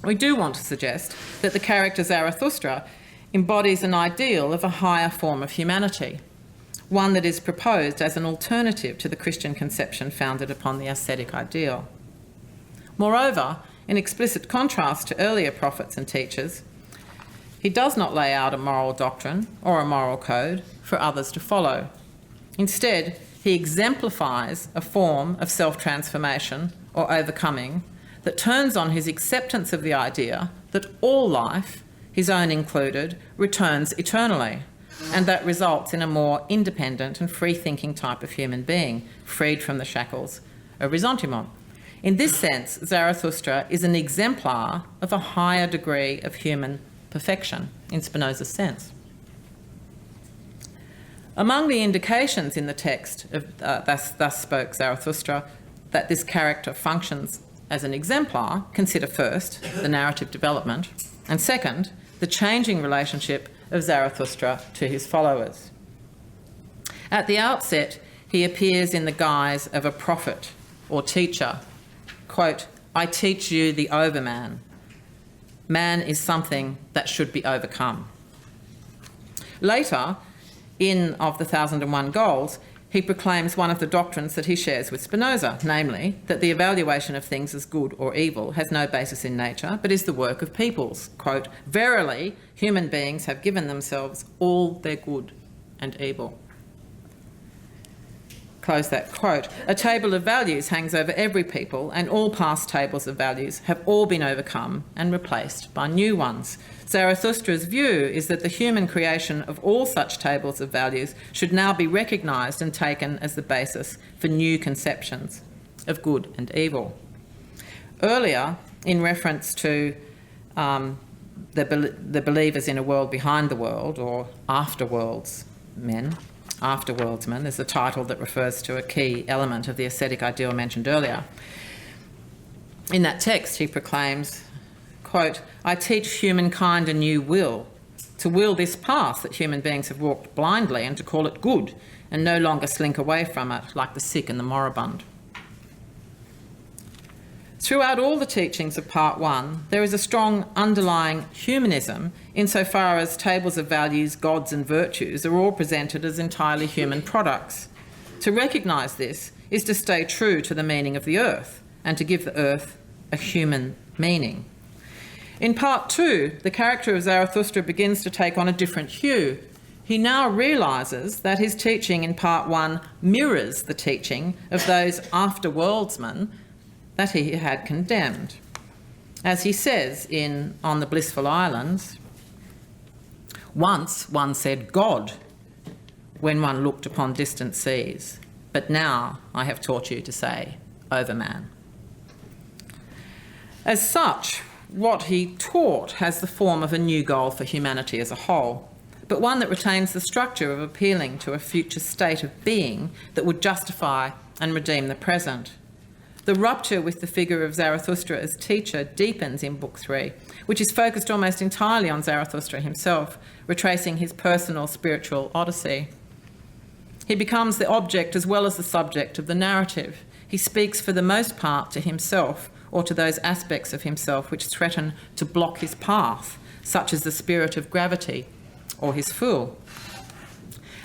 S1: we do want to suggest that the character Zarathustra embodies an ideal of a higher form of humanity, one that is proposed as an alternative to the Christian conception founded upon the ascetic ideal. Moreover, in explicit contrast to earlier prophets and teachers, He does not lay out a moral doctrine or a moral code for others to follow. Instead, he exemplifies a form of self-transformation or overcoming that turns on his acceptance of the idea that all life, his own included, returns eternally, and that results in a more independent and free-thinking type of human being, freed from the shackles of ressentiment. In this sense, Zarathustra is an exemplar of a higher degree of human perfection, in Spinoza's sense. Among the indications in the text of Thus Spoke Zarathustra that this character functions as an exemplar, consider first the narrative development, and second, the changing relationship of Zarathustra to his followers. At the outset, he appears in the guise of a prophet or teacher. Quote, "I teach you the overman. Man is something that should be overcome." Later, in Of the 1001 Goals, he proclaims one of the doctrines that he shares with Spinoza, namely that the evaluation of things as good or evil has no basis in nature, but is the work of peoples. Quote, "Verily, human beings have given themselves all their good and evil." Close that quote. A table of values hangs over every people, and all past tables of values have all been overcome and replaced by new ones. Zarathustra's view is that the human creation of all such tables of values should now be recognised and taken as the basis for new conceptions of good and evil. Earlier, in reference to the believers in a world behind the world, or afterworldsmen is the title that refers to a key element of the ascetic ideal mentioned earlier. In that text, he proclaims, quote, "I teach humankind a new will, to will this path that human beings have walked blindly and to call it good and no longer slink away from it like the sick and the moribund." Throughout all the teachings of Part 1, there is a strong underlying humanism insofar as tables of values, gods and virtues are all presented as entirely human products. To recognise this is to stay true to the meaning of the earth and to give the earth a human meaning. In Part 2, the character of Zarathustra begins to take on a different hue. He now realises that his teaching in Part 1 mirrors the teaching of those afterworldsmen that he had condemned. As he says in On the Blissful Islands, "Once one said God when one looked upon distant seas, but now I have taught you to say overman." As such, what he taught has the form of a new goal for humanity as a whole, but one that retains the structure of appealing to a future state of being that would justify and redeem the present. The rupture with the figure of Zarathustra as teacher deepens in Book 3, which is focused almost entirely on Zarathustra himself, retracing his personal spiritual odyssey. He becomes the object as well as the subject of the narrative. He speaks for the most part to himself, or to those aspects of himself which threaten to block his path, such as the spirit of gravity or his fool.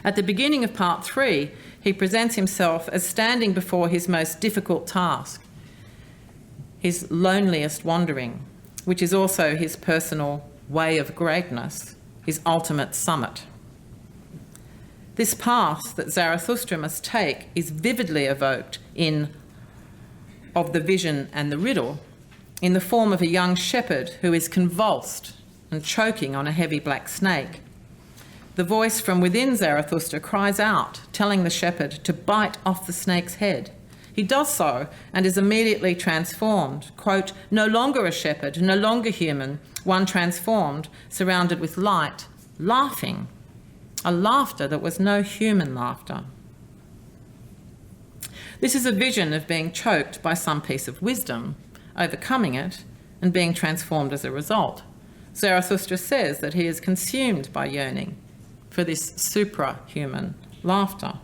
S1: At the beginning of Part 3, he presents himself as standing before his most difficult task, his loneliest wandering, which is also his personal way of greatness, his ultimate summit. This path that Zarathustra must take is vividly evoked in Of the Vision and the Riddle, in the form of a young shepherd who is convulsed and choking on a heavy black snake. The voice from within Zarathustra cries out, telling the shepherd to bite off the snake's head. He does so and is immediately transformed. Quote, "No longer a shepherd, no longer human, one transformed, surrounded with light, laughing, a laughter that was no human laughter." This is a vision of being choked by some piece of wisdom, overcoming it, and being transformed as a result. Zarathustra says that he is consumed by yearning for this suprahuman laughter.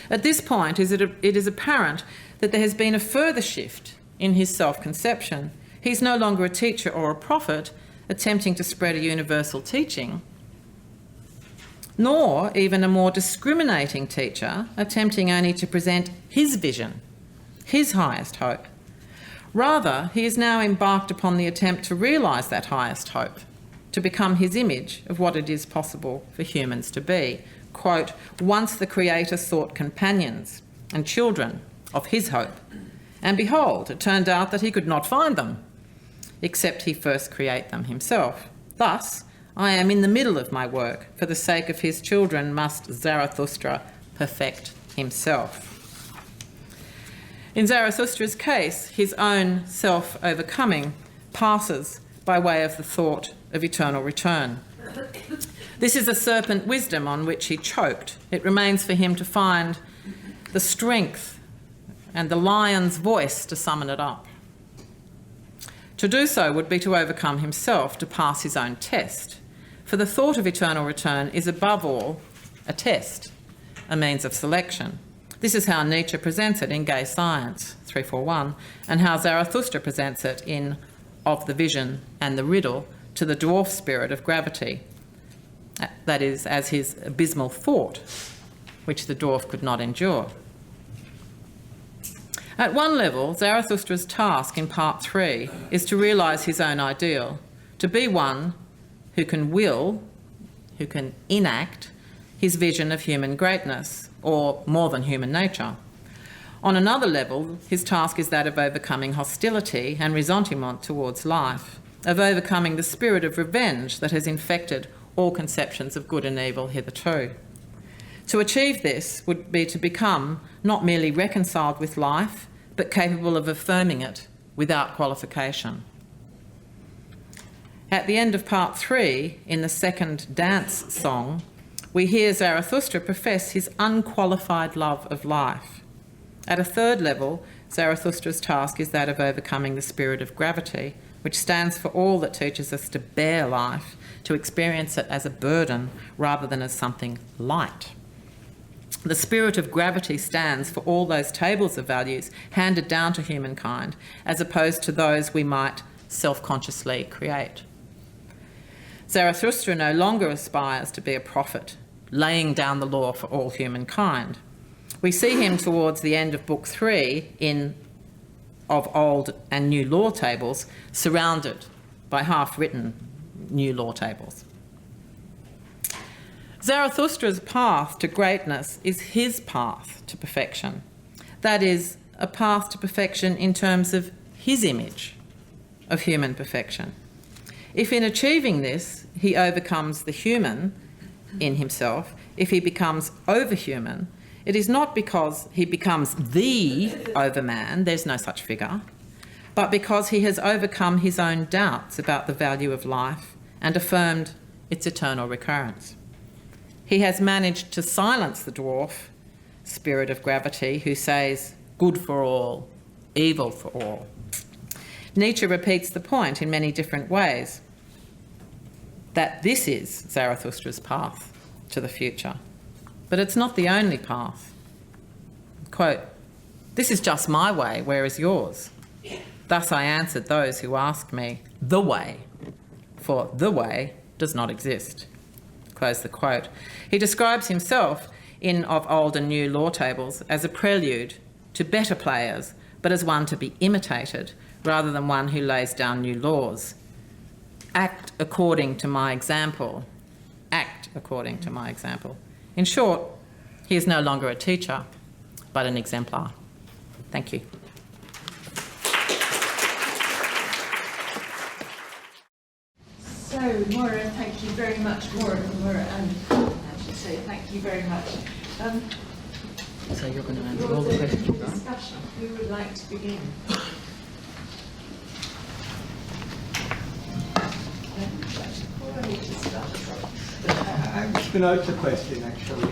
S1: At this point, it is apparent that there has been a further shift in his self-conception. He's no longer a teacher or a prophet attempting to spread a universal teaching, nor even a more discriminating teacher attempting only to present his vision, his highest hope. Rather, he is now embarked upon the attempt to realise that highest hope, to become his image of what it is possible for humans to be. Quote, once the Creator sought companions and children of his hope, and behold, it turned out that he could not find them, except he first create them himself. Thus, I am in the middle of my work. For the sake of his children must Zarathustra perfect himself. In Zarathustra's case, his own self-overcoming passes by way of the thought of eternal return. This is a serpent wisdom on which he choked. It remains for him to find the strength and the lion's voice to summon it up. To do so would be to overcome himself, to pass his own test. For the thought of eternal return is above all a test, a means of selection. This is how Nietzsche presents it in Gay Science 341, and how Zarathustra presents it in Of the Vision and the Riddle to the dwarf spirit of gravity, that is, as his abysmal thought, which the dwarf could not endure. At one level, Zarathustra's task in Part 3 is to realise his own ideal, to be one who can will, who can enact his vision of human greatness, or more than human nature. On another level, his task is that of overcoming hostility and ressentiment towards life, of overcoming the spirit of revenge that has infected all conceptions of good and evil hitherto. To achieve this would be to become not merely reconciled with life, but capable of affirming it without qualification. At the end of Part 3, in the second dance song, we hear Zarathustra profess his unqualified love of life. At a third level, Zarathustra's task is that of overcoming the spirit of gravity, which stands for all that teaches us to bear life, to experience it as a burden rather than as something light. The spirit of gravity stands for all those tables of values handed down to humankind, as opposed to those we might self-consciously create. Zarathustra no longer aspires to be a prophet, laying down the law for all humankind. We see him towards the end of Book 3 of Old and New Law Tables, surrounded by half-written new law tables. Zarathustra's path to greatness is his path to perfection. That is, a path to perfection in terms of his image of human perfection. If in achieving this he overcomes the human in himself, if he becomes overhuman, it is not because he becomes the overman, there's no such figure, but because he has overcome his own doubts about the value of life and affirmed its eternal recurrence. He has managed to silence the dwarf spirit of gravity who says, good for all, evil for all. Nietzsche repeats the point in many different ways, that this is Zarathustra's path to the future. But it's not the only path. Quote, this is just my way, where is yours? Thus I answered those who asked me, the way, for the way does not exist. Close the quote. He describes himself in Of Old and New Law Tables as a prelude to better players, but as one to be imitated rather than one who lays down new laws. Act according to my example. Act according to my example. In short, he is no longer a teacher, but an exemplar. Thank you.
S2: So, Moira, thank you very much. Moira and I should say thank you very much.
S1: So you're going to answer all the questions, right?
S2: Discussion. Who would like to begin?
S3: Spinoza question, actually.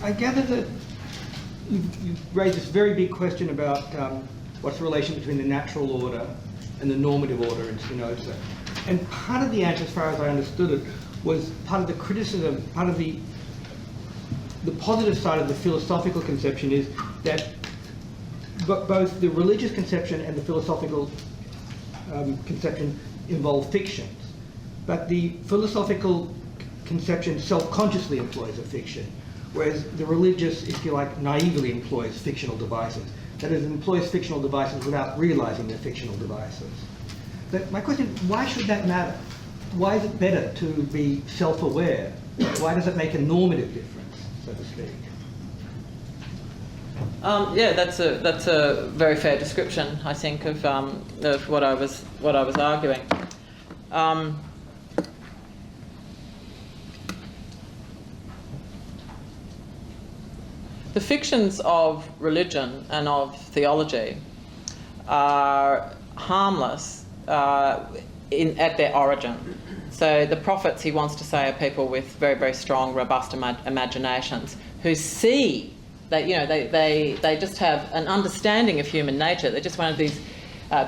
S3: I gather that you've raised this very big question about what's the relation between the natural order and the normative order in Spinoza. And part of the answer, as far as I understood it, was part of the criticism, part of the positive side of the philosophical conception is that both the religious conception and the philosophical conception involve fictions. But the philosophical conception self-consciously employs a fiction, whereas the religious, if you like, naively employs fictional devices. That is, it employs fictional devices without realizing they're fictional devices. But my question, why should that matter? Why is it better to be self-aware? Why does it make a normative difference, so to speak?
S1: Yeah, that's a very fair description, I think, of what I was arguing. The fictions of religion and of theology are harmless at their origin. So the prophets, he wants to say, are people with very, very strong, robust imaginations who see that, they just have an understanding of human nature. They're just one of these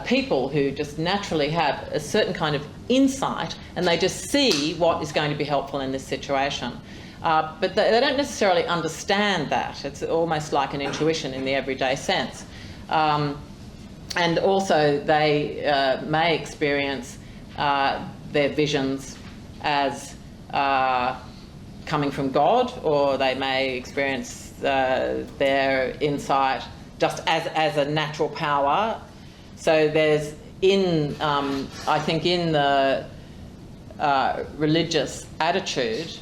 S1: people who just naturally have a certain kind of insight, and they just see what is going to be helpful in this situation. But they don't necessarily understand that. It's almost like an intuition in the everyday sense. And also they may experience their visions as coming from God, or they may experience their insight just as a natural power. So there's I think in the religious attitude,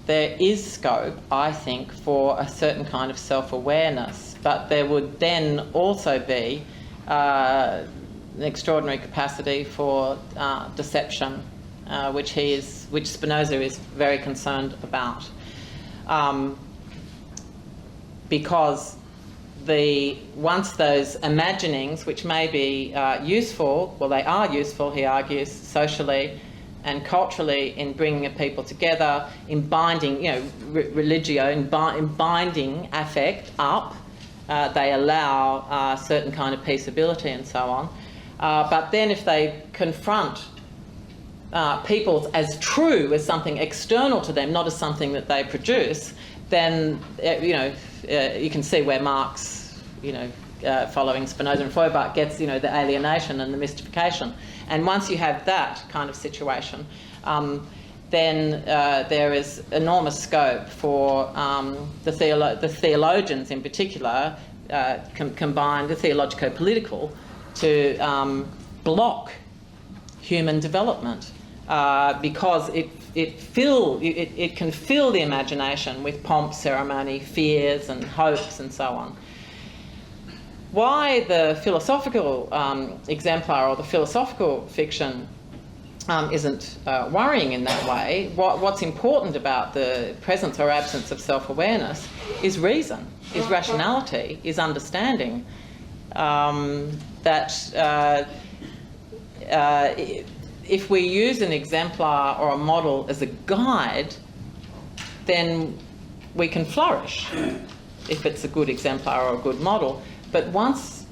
S1: there is scope, I think, for a certain kind of self-awareness, but there would then also be an extraordinary capacity for deception, which Spinoza is very concerned about, because once those imaginings, which may be useful, well, they are useful, he argues, socially and culturally, in bringing a people together, in binding, religio, in binding affect up. They allow a certain kind of peaceability and so on. But then if they confront people as true, as something external to them, not as something that they produce, then, you can see where Marx, following Spinoza and Feuerbach, gets, the alienation and the mystification. And once you have that kind of situation, then there is enormous scope for the theologians in particular, combine the theologico-political, to block human development, because it can fill the imagination with pomp, ceremony, fears and hopes and so on. Why the philosophical exemplar or the philosophical fiction isn't worrying in that way, what's important about the presence or absence of self-awareness is reason, is rationality, is understanding that if we use an exemplar or a model as a guide, then we can flourish if it's a good exemplar or a good model. But once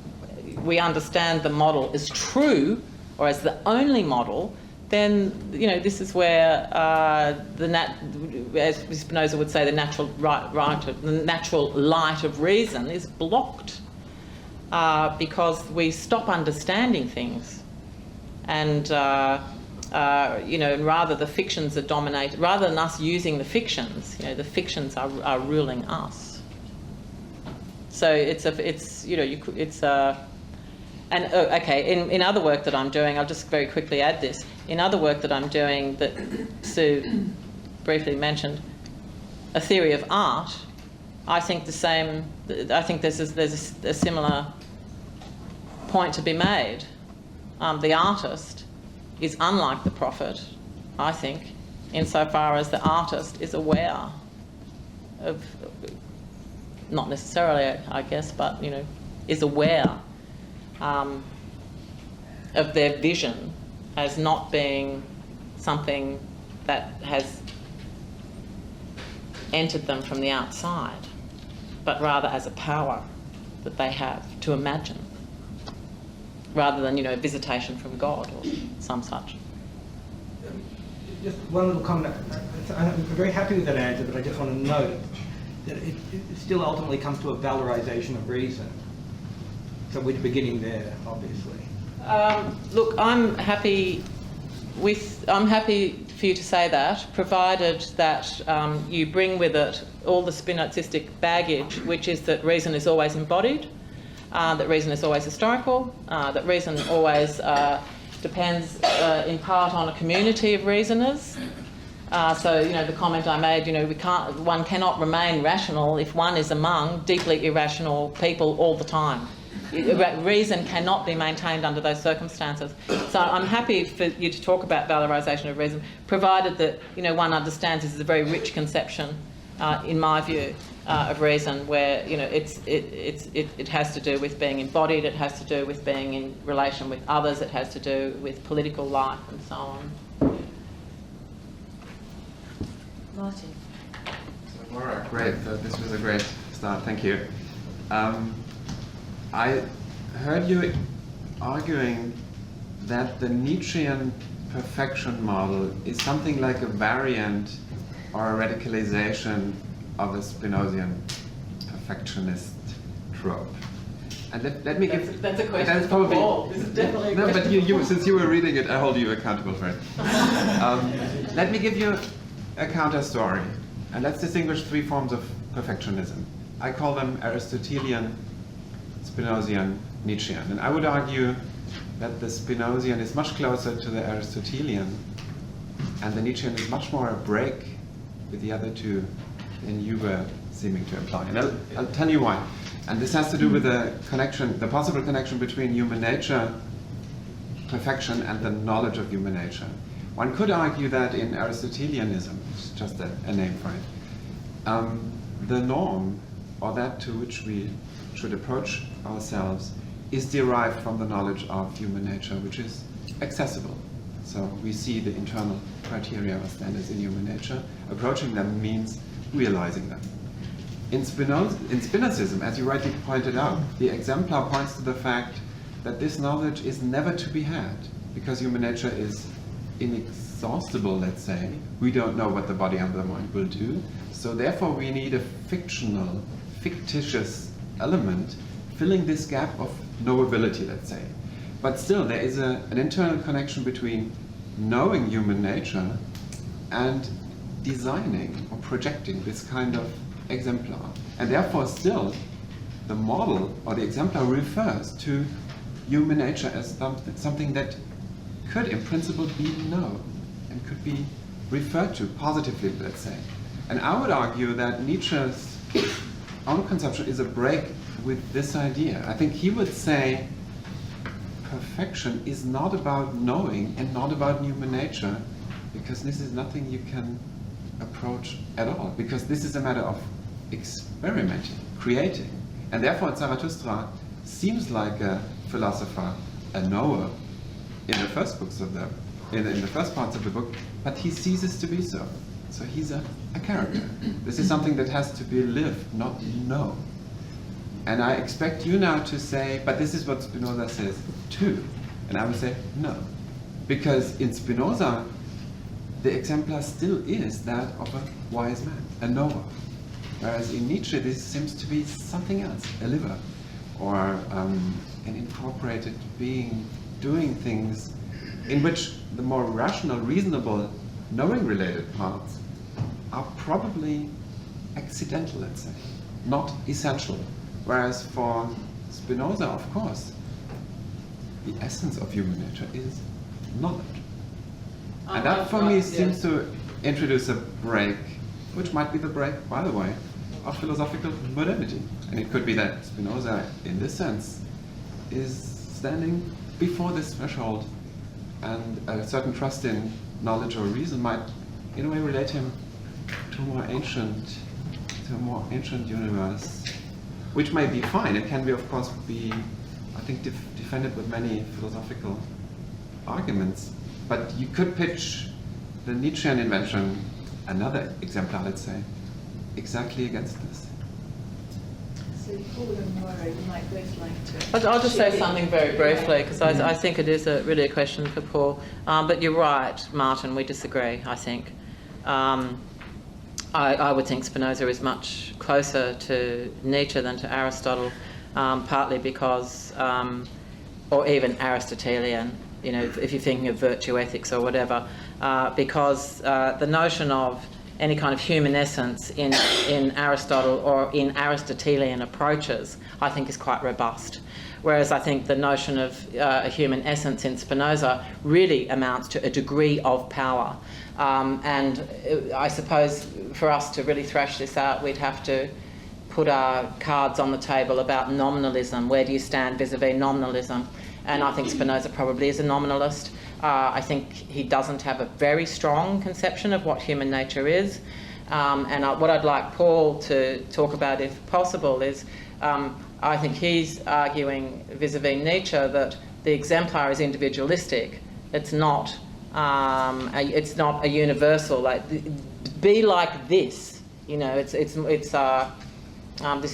S1: we understand the model is true, or as the only model, then this is where as Spinoza would say, the natural light of reason is blocked, because we stop understanding things, and rather the fictions are dominated, rather than us using the fictions. The fictions are ruling us. So in other work that I'm doing, I'll just very quickly add this. In other work that I'm doing that Sue briefly mentioned, a theory of art, I think the same. I think there's a similar point to be made. The artist is unlike the prophet, I think, insofar as the artist is aware of, not necessarily, I guess, but is aware of their vision as not being something that has entered them from the outside, but rather as a power that they have to imagine, rather than visitation from God or some such.
S3: Just one little comment. I'm very happy with that answer, but I just want to note that it still ultimately comes to a valorization of reason. So we're beginning there, obviously.
S1: Look, I'm happy for you to say that, provided that you bring with it all the Spinozistic baggage, which is that reason is always embodied, that reason is always historical, that reason always depends in part on a community of reasoners. So, you know, the comment I made, you know, one cannot remain rational if one is among deeply irrational people all the time. Reason cannot be maintained under those circumstances. So I'm happy for you to talk about valorisation of reason, provided that, you know, one understands this is a very rich conception, in my view, of reason, where, you know, it has to do with being embodied, it has to do with being in relation with others, it has to do with political life and so on.
S2: Martin.
S4: So Moira, great. This was a great start. Thank you. I heard you arguing that the Nietzschean perfection model is something like a variant or a radicalization of a Spinozian perfectionist trope. And let me give...
S1: That's a question
S4: that's
S1: for
S4: probably,
S1: Paul. This is definitely a
S4: no,
S1: question
S4: but you, since you were reading it, I hold you accountable for it. Let me give you a counter story. And let's distinguish three forms of perfectionism. I call them Aristotelian, Spinozian, Nietzschean. And I would argue that the Spinozian is much closer to the Aristotelian, and the Nietzschean is much more a break with the other two than you were seeming to imply. And I'll tell you why. And this has to do with the connection, the possible connection between human nature, perfection, and the knowledge of human nature. One could argue that in Aristotelianism, it's just a name for it, the norm, or that to which we should approach ourselves, is derived from the knowledge of human nature, which is accessible. So we see the internal criteria or standards in human nature. Approaching them means realizing them. In Spinozism, as you rightly pointed out, the exemplar points to the fact that this knowledge is never to be had, because human nature is inexhaustible, let's say. We don't know what the body and the mind will do. So therefore we need a fictitious element filling this gap of knowability, let's say. But still there is an internal connection between knowing human nature and designing or projecting this kind of exemplar. And therefore still the model or the exemplar refers to human nature as something that could in principle be known and could be referred to positively, let's say. And I would argue that Nietzsche's own conception is a break with this idea. I think he would say perfection is not about knowing and not about human nature, because this is nothing you can approach at all, because this is a matter of experimenting, creating. And therefore Zarathustra seems like a philosopher, a knower in the first books of in the first parts of the book, but he ceases to be so. So he's a character. This is something that has to be lived, not known. And I expect you now to say, but this is what Spinoza says too. And I would say, no. Because in Spinoza, the exemplar still is that of a wise man, a knower. Whereas in Nietzsche, this seems to be something else, a liver, or an incorporated being doing things in which the more rational, reasonable, knowing-related parts are probably accidental, let's say, not essential. Whereas for Spinoza, of course, the essence of human nature is knowledge. And that for me seems to introduce a break, which might be the break, by the way, of philosophical modernity. And it could be that Spinoza, in this sense, is standing before this threshold, and a certain trust in knowledge or reason might, in a way, relate him to a more ancient universe, which may be fine. It can be, of course, I think, defended with many philosophical arguments. But you could pitch the Nietzschean invention, another exemplar, let's say, exactly against this.
S2: So Paul and Moira, you might both like to...
S1: But I'll just say something very briefly, because I think it is really a question for Paul. But you're right, Martin, we disagree, I think. I would think Spinoza is much closer to Nietzsche than to Aristotle, partly because, or even Aristotelian, you know, if you're thinking of virtue ethics or whatever, because the notion of any kind of human essence in Aristotle or in Aristotelian approaches, I think is quite robust. Whereas I think the notion of a human essence in Spinoza really amounts to a degree of power. And I suppose for us to really thrash this out, we'd have to put our cards on the table about nominalism. Where do you stand vis-a-vis nominalism? And I think Spinoza probably is a nominalist. I think he doesn't have a very strong conception of what human nature is. What I'd like Paul to talk about, if possible, is I think he's arguing vis-a-vis Nietzsche that the exemplar is individualistic. It's not a universal, like, be like this. You know, it's this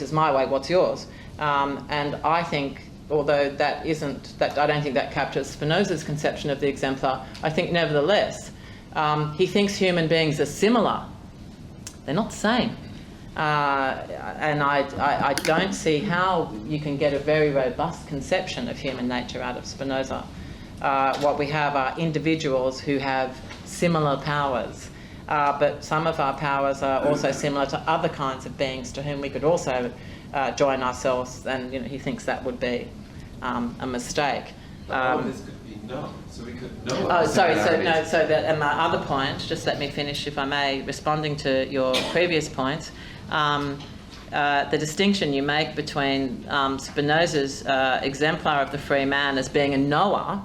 S1: is my way, what's yours? And I think, although I don't think that captures Spinoza's conception of the exemplar, I think nevertheless, he thinks human beings are similar. They're not the same. And I don't see how you can get a very robust conception of human nature out of Spinoza. What we have are individuals who have similar powers, but some of our powers are also similar to other kinds of beings to whom we could also join ourselves, and he thinks that would be a mistake.
S4: But all of this could be known, so we could know.
S1: Oh, sorry. And my other point, just let me finish, if I may, responding to your previous points. The distinction you make between Spinoza's exemplar of the free man as being a knower,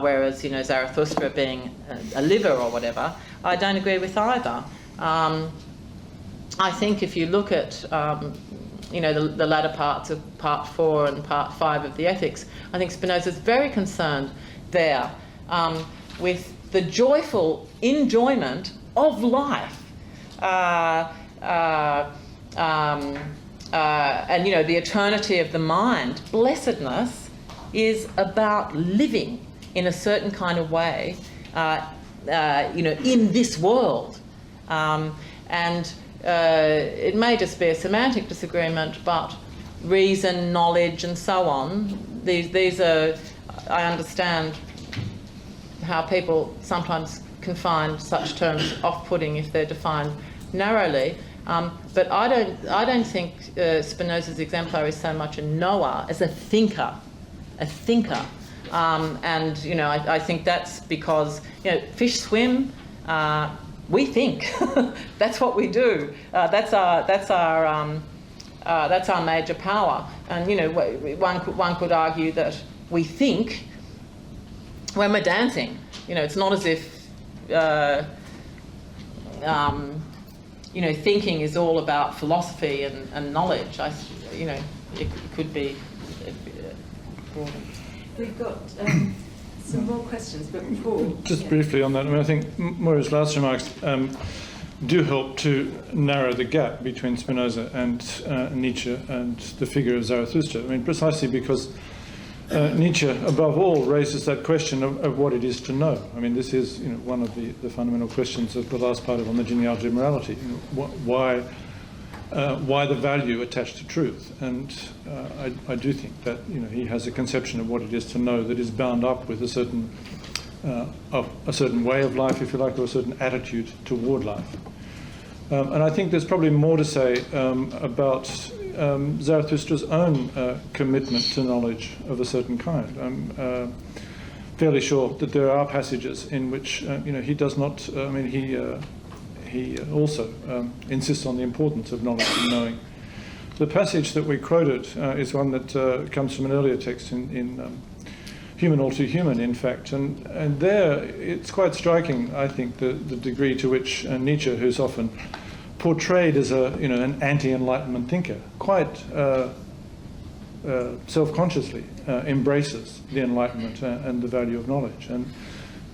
S1: whereas Zarathustra being a liver or whatever, I don't agree with either. I think if you look at the latter parts of Part 4 and Part 5 of the Ethics, I think Spinoza's very concerned there with the joyful enjoyment of life. And the eternity of the mind. Blessedness is about living in a certain kind of way, in this world. It may just be a semantic disagreement, but reason, knowledge, and so on, these are, I understand how people sometimes can find such terms off-putting if they're defined narrowly. But I don't think Spinoza's exemplar is so much a knower as a thinker. I think that's because fish swim. We think. That's what we do. That's our major power. And one could argue that we think when we're dancing. It's not as if thinking is all about philosophy and knowledge. It could be broader.
S2: We've got some more questions, but Paul.
S5: Just briefly on that, I think Moira's last remarks do help to narrow the gap between Spinoza and Nietzsche and the figure of Zarathustra. Precisely because Nietzsche, above all, raises that question of what it is to know. This is one of the fundamental questions of the last part of On the Genealogy of Morality. Why the value attached to truth? And I do think that he has a conception of what it is to know that is bound up with a certain way of life, if you like, or a certain attitude toward life. And I think there's probably more to say about Zarathustra's own commitment to knowledge of a certain kind. I'm fairly sure that there are passages in which he does not. He also insists on the importance of knowledge and knowing. The passage that we quoted is one that comes from an earlier text in Human All Too Human, in fact, and there it's quite striking, I think, the degree to which Nietzsche, who's often portrayed as an anti-Enlightenment thinker, quite self-consciously embraces the Enlightenment and the value of knowledge. And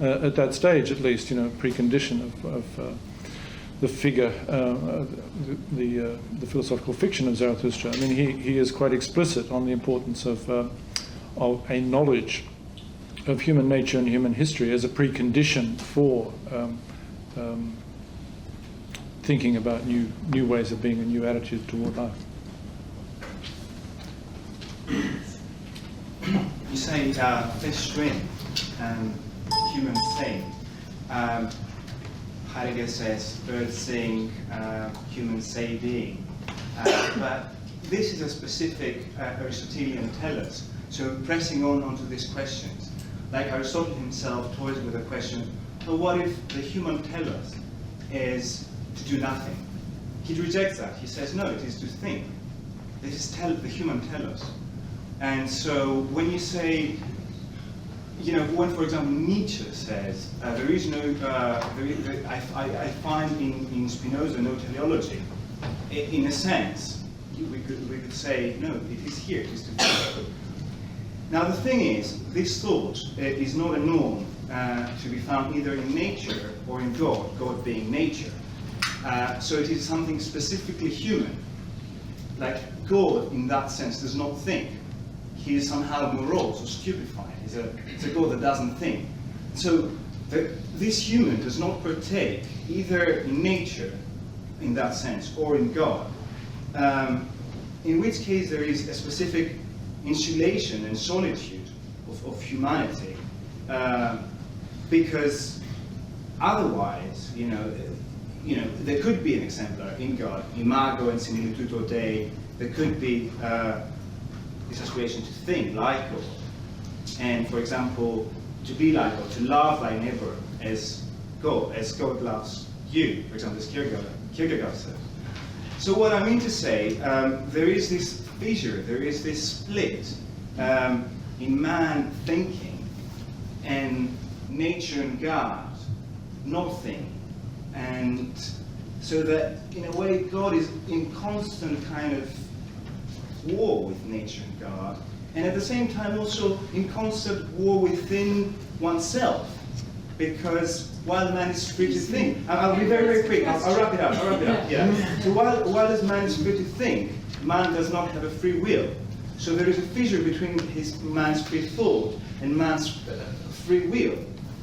S5: at that stage, at least, precondition of the figure, the philosophical fiction of Zarathustra. He is quite explicit on the importance of a knowledge of human nature and human history as a precondition for thinking about new ways of being and new attitudes toward life.
S6: You say fish swim and humans sing. Heidegger says birds sing, humans say being. But this is a specific Aristotelian telos. So pressing on onto these questions, like Aristotle himself toys with the question, well, what if the human telos is to do nothing? He rejects that. He says, no, it is to think. This is the human telos. And so when you say, when, for example, Nietzsche says, there is no, I find in Spinoza no teleology, in a sense, we could say, no, it is here, it is to think. Now the thing is, this thought is not a norm to be found either in nature or in God, God being nature. So it is something specifically human. Like God, in that sense, does not think. He is somehow morose or stupefied. It's a God that doesn't think. So this human does not partake either in nature, in that sense, or in God. In which case there is a specific insulation and solitude of humanity, because otherwise, there could be an exemplar in God, imago and similitudo Dei. There could be this aspiration to think like God, and for example, to be like God, to love thy neighbor as God loves you. For example, as Kierkegaard says. So what I mean to say, there is this fissure, there is this split in man thinking and nature and God not thinking. And so that, in a way, God is in constant kind of war with nature and God, and at the same time also in constant war within oneself. Because while man is free to think, I'll be very, very quick, I'll wrap it up, yeah. So while as man is free to think, man does not have a free will. So there is a fissure between man's free thought and man's free will.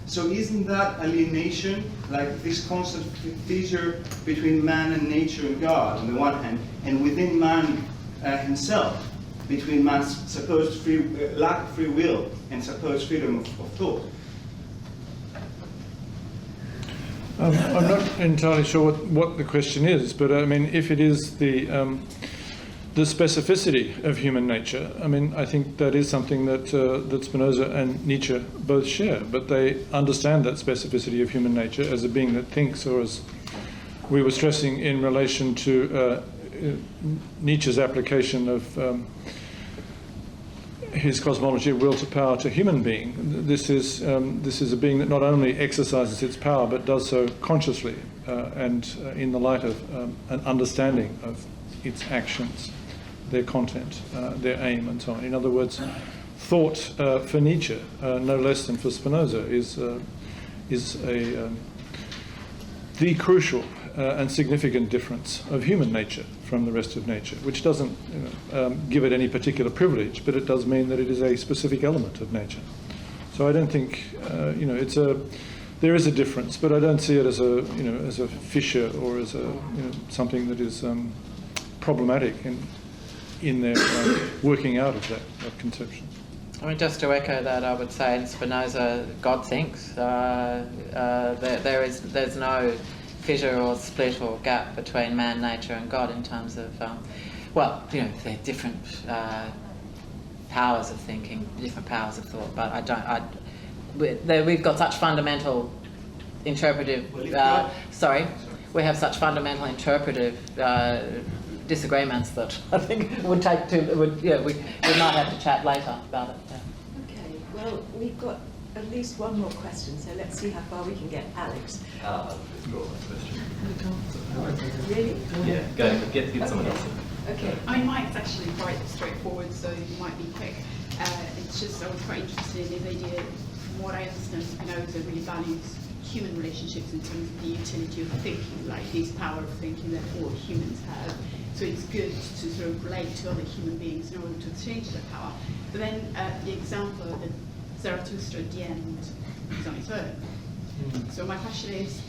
S6: So isn't that alienation, like this constant fissure between man and nature and God on the one hand, and within man himself, between man's supposed lack of free will and supposed freedom of thought?
S5: I'm not entirely sure what the question is, but I mean, if it is the specificity of human nature, I mean, I think that is something that Spinoza and Nietzsche both share, but they understand that specificity of human nature as a being that thinks, or as we were stressing in relation to Nietzsche's application of his cosmology of will to power to human being. This is a being that not only exercises its power, but does so consciously and in the light of an understanding of its actions, their content, their aim, and so on. In other words, thought for Nietzsche, no less than for Spinoza, is the crucial and significant difference of human nature from the rest of nature, which doesn't give it any particular privilege, but it does mean that it is a specific element of nature. So I don't think there is a difference, but I don't see it as a fissure or as something that is problematic in their working out of that conception.
S1: I mean, just to echo that, I would say in Spinoza, God thinks. There's no fissure or split or gap between man, nature, and God in terms of, they're different powers of thinking, different powers of thought. But we've got such fundamental interpretive. We have such fundamental interpretive disagreements that I think it would take we might have to chat later about it. Yeah.
S2: Okay, well, we've got at least one more question, so let's see how far we can get. Alex.
S7: I'll withdraw my question.
S2: Really?
S7: Yeah, go ahead, get someone else.
S2: Okay.
S8: I mean, mine's actually quite straightforward, so you might be quick. It's just I was quite interested in this idea. From what I understand, Spinoza really values human relationships in terms of the utility of thinking, like this power of thinking that all humans have. So it's good to sort of relate to other human beings in order to exchange that power. But then the example that Zarathustra at the end is on its own. So my question is,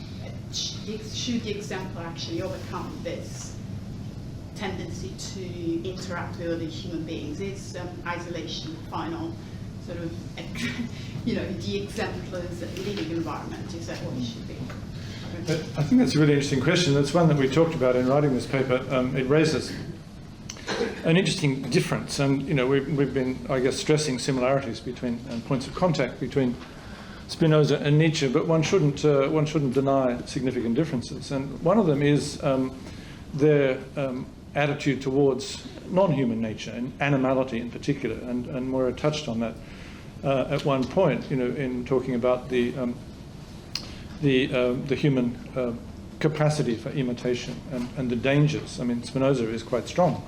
S8: should the exemplar actually overcome this tendency to interact with other human beings? Is isolation final sort of, the exemplar's living environment? Is that what it should be?
S5: I think that's a really interesting question. It's one that we talked about in writing this paper. It raises an interesting difference, and we've been, I guess, stressing similarities between and points of contact between Spinoza and Nietzsche, but one shouldn't deny significant differences. And one of them is their attitude towards non-human nature and animality in particular. And Moira touched on that at one point, in talking about the human capacity for imitation and the dangers. I mean, Spinoza is quite strong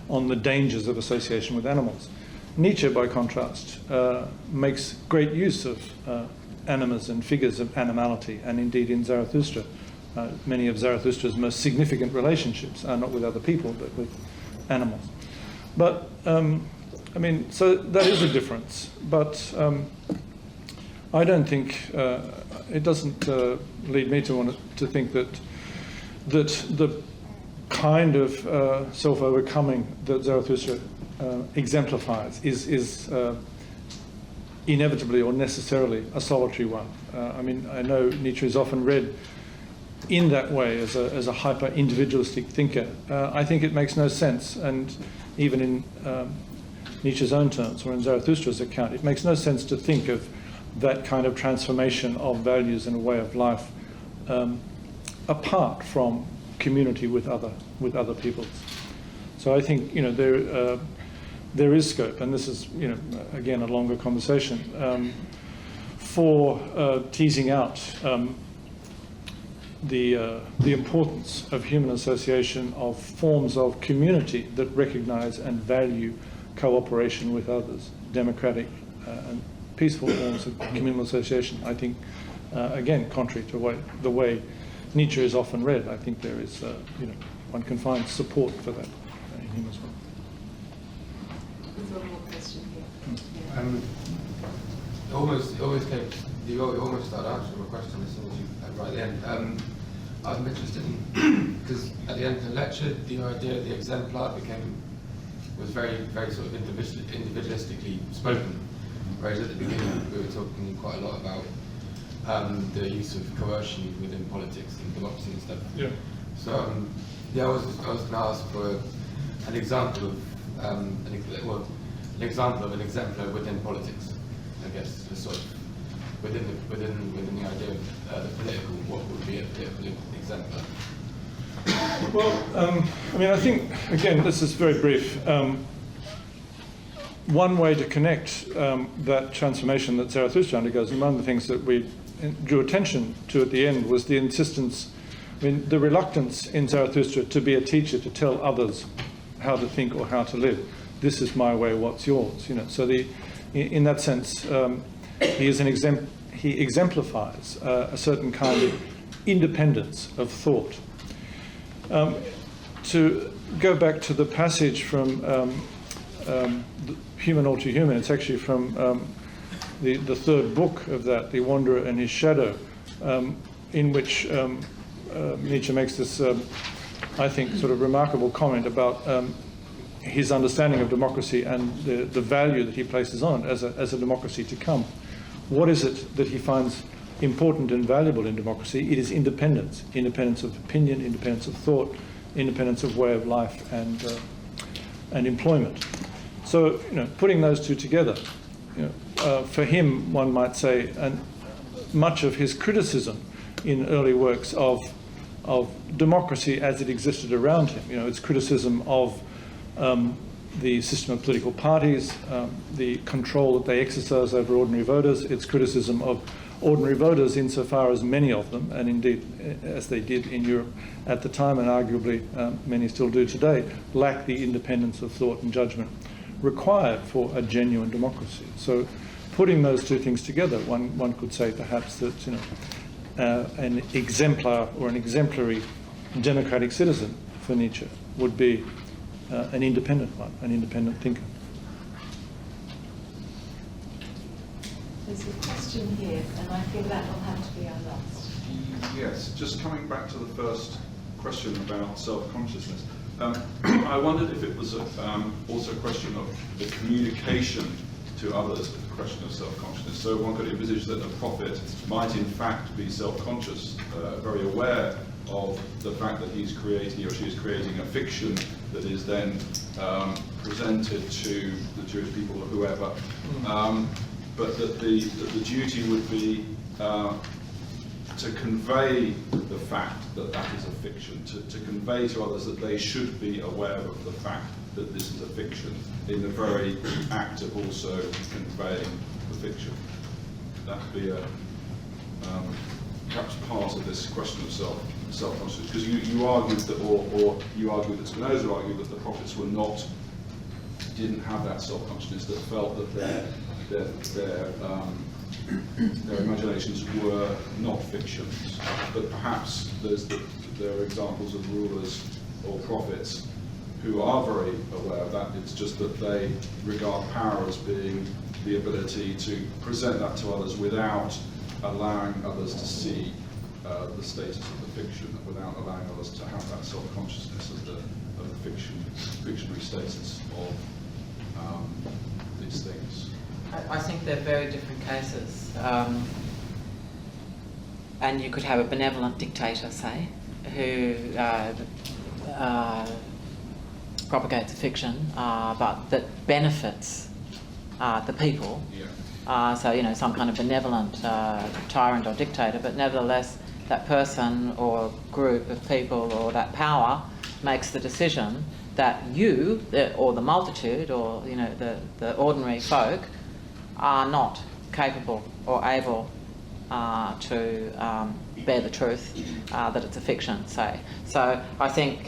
S5: on the dangers of association with animals. Nietzsche, by contrast, makes great use of animas and figures of animality, and indeed in Zarathustra, many of Zarathustra's most significant relationships are not with other people, but with animals. But, so that is a difference, but I don't think, it doesn't lead me to want to think that the kind of self-overcoming that Zarathustra exemplifies is inevitably or necessarily a solitary one. I know Nietzsche is often read in that way as a hyper-individualistic thinker. I think it makes no sense, and even in Nietzsche's own terms, or in Zarathustra's account, it makes no sense to think of that kind of transformation of values and a way of life apart from community with other peoples. So I think there is scope, and this is again a longer conversation, for teasing out the importance of human association, of forms of community that recognise and value cooperation with others, democratic and peaceful forms of communal association. I think, again, contrary to the way Nietzsche is often read, I think there is, one can find support for that in him as well.
S9: There's one more question here.
S10: You almost started answering my question as soon as you right at the end. I'm interested in, because at the end of the lecture, the idea of the exemplar was very, very sort of individualistically spoken, whereas at the beginning we were talking quite a lot about the use of coercion within politics and democracy and stuff.
S5: Yeah.
S10: So I was going to ask for an example of an example of an exemplar within politics. I guess the sort of within the idea of the political, what would be a political exemplar?
S5: Well, I think, again, this is very brief. One way to connect that transformation that Zarathustra undergoes, and one of the things that we drew attention to at the end was the insistence, the reluctance in Zarathustra to be a teacher, to tell others how to think or how to live. This is my way, what's yours? So in that sense, he exemplifies a certain kind of independence of thought. To go back to the passage from Human All Too Human, it's actually from the third book of that, The Wanderer and His Shadow, in which Nietzsche makes this, I think, sort of remarkable comment about his understanding of democracy and the value that he places on it as a democracy to come. What is it that he finds important and valuable in democracy? It is independence. Independence of opinion, independence of thought, independence of way of life and employment. So, putting those two together, for him, one might say, and much of his criticism in early works of democracy as it existed around him, its criticism of the system of political parties, the control that they exercise over ordinary voters, its criticism of ordinary voters insofar as many of them, and indeed as they did in Europe at the time, and arguably many still do today, lack the independence of thought and judgment required for a genuine democracy. So putting those two things together, one could say perhaps that an exemplar or an exemplary democratic citizen for Nietzsche would be an independent one, an independent thinker.
S9: There's a question here, and I think that will have to be our last.
S11: Yes, just coming back to the first question about self-consciousness. I wondered if it was also a question of the communication to others with the question of self-consciousness. So one could envisage that a prophet might in fact be self-conscious, very aware of the fact that he or she is creating a fiction that is then presented to the Jewish people or whoever, but that the duty would be to convey the fact that that is a fiction, to convey to others that they should be aware of the fact that this is a fiction, in the very act of also conveying the fiction. That could be perhaps part of this question of self-consciousness, because you argued that, or you argued that Spinoza argued that the prophets didn't have that self-consciousness, that felt that their imaginations were not fictions. But perhaps there are examples of rulers or prophets who are very aware of that. It's just that they regard power as being the ability to present that to others without allowing others to see the status of the fiction, without allowing others to have that self-consciousness of the fictionary status of these things.
S1: I think they're very different cases. And you could have a benevolent dictator, say, who propagates a fiction, but that benefits the people.
S11: Yeah.
S1: So, some kind of benevolent tyrant or dictator, but nevertheless, that person or group of people or that power makes the decision that you, or the multitude, or the ordinary folk, are not capable or able to bear the truth that it's a fiction, say. So I think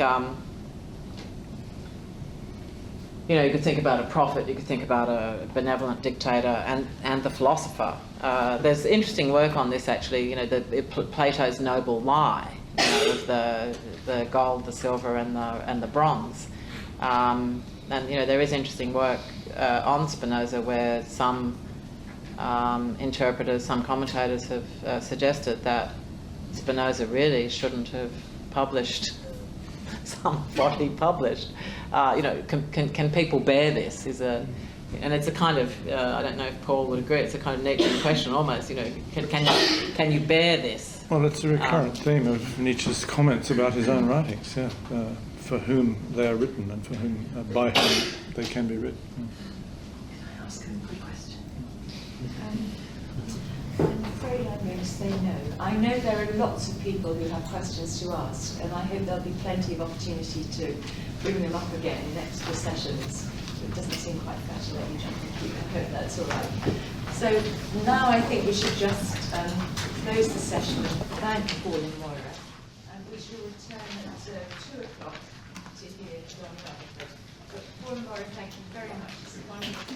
S1: you could think about a prophet, you could think about a benevolent dictator, and the philosopher. There's interesting work on this, actually. Plato's noble lie, with the gold, the silver, and the bronze. And there is interesting work on Spinoza where some interpreters, some commentators have suggested that Spinoza really shouldn't have published what he published. Can people bear this? And it's a kind of, I don't know if Paul would agree, it's a kind of Nietzschean question almost, can you bear this?
S5: Well, it's a recurrent theme of Nietzsche's comments about his own writings, for whom they are written and for whom, by whom they can be written.
S9: Can I ask a quick question? I'm afraid I'm going to say no. I know there are lots of people who have questions to ask, and I hope there'll be plenty of opportunity to bring them up again in extra sessions. It doesn't seem quite fair to let you jump and keep. I hope that's all right. So now I think we should just close the session and thank Paul and Moira, and we shall return at 2 o'clock to hear John Rutherford. But Paul and Moira, thank you very much. It's wonderful.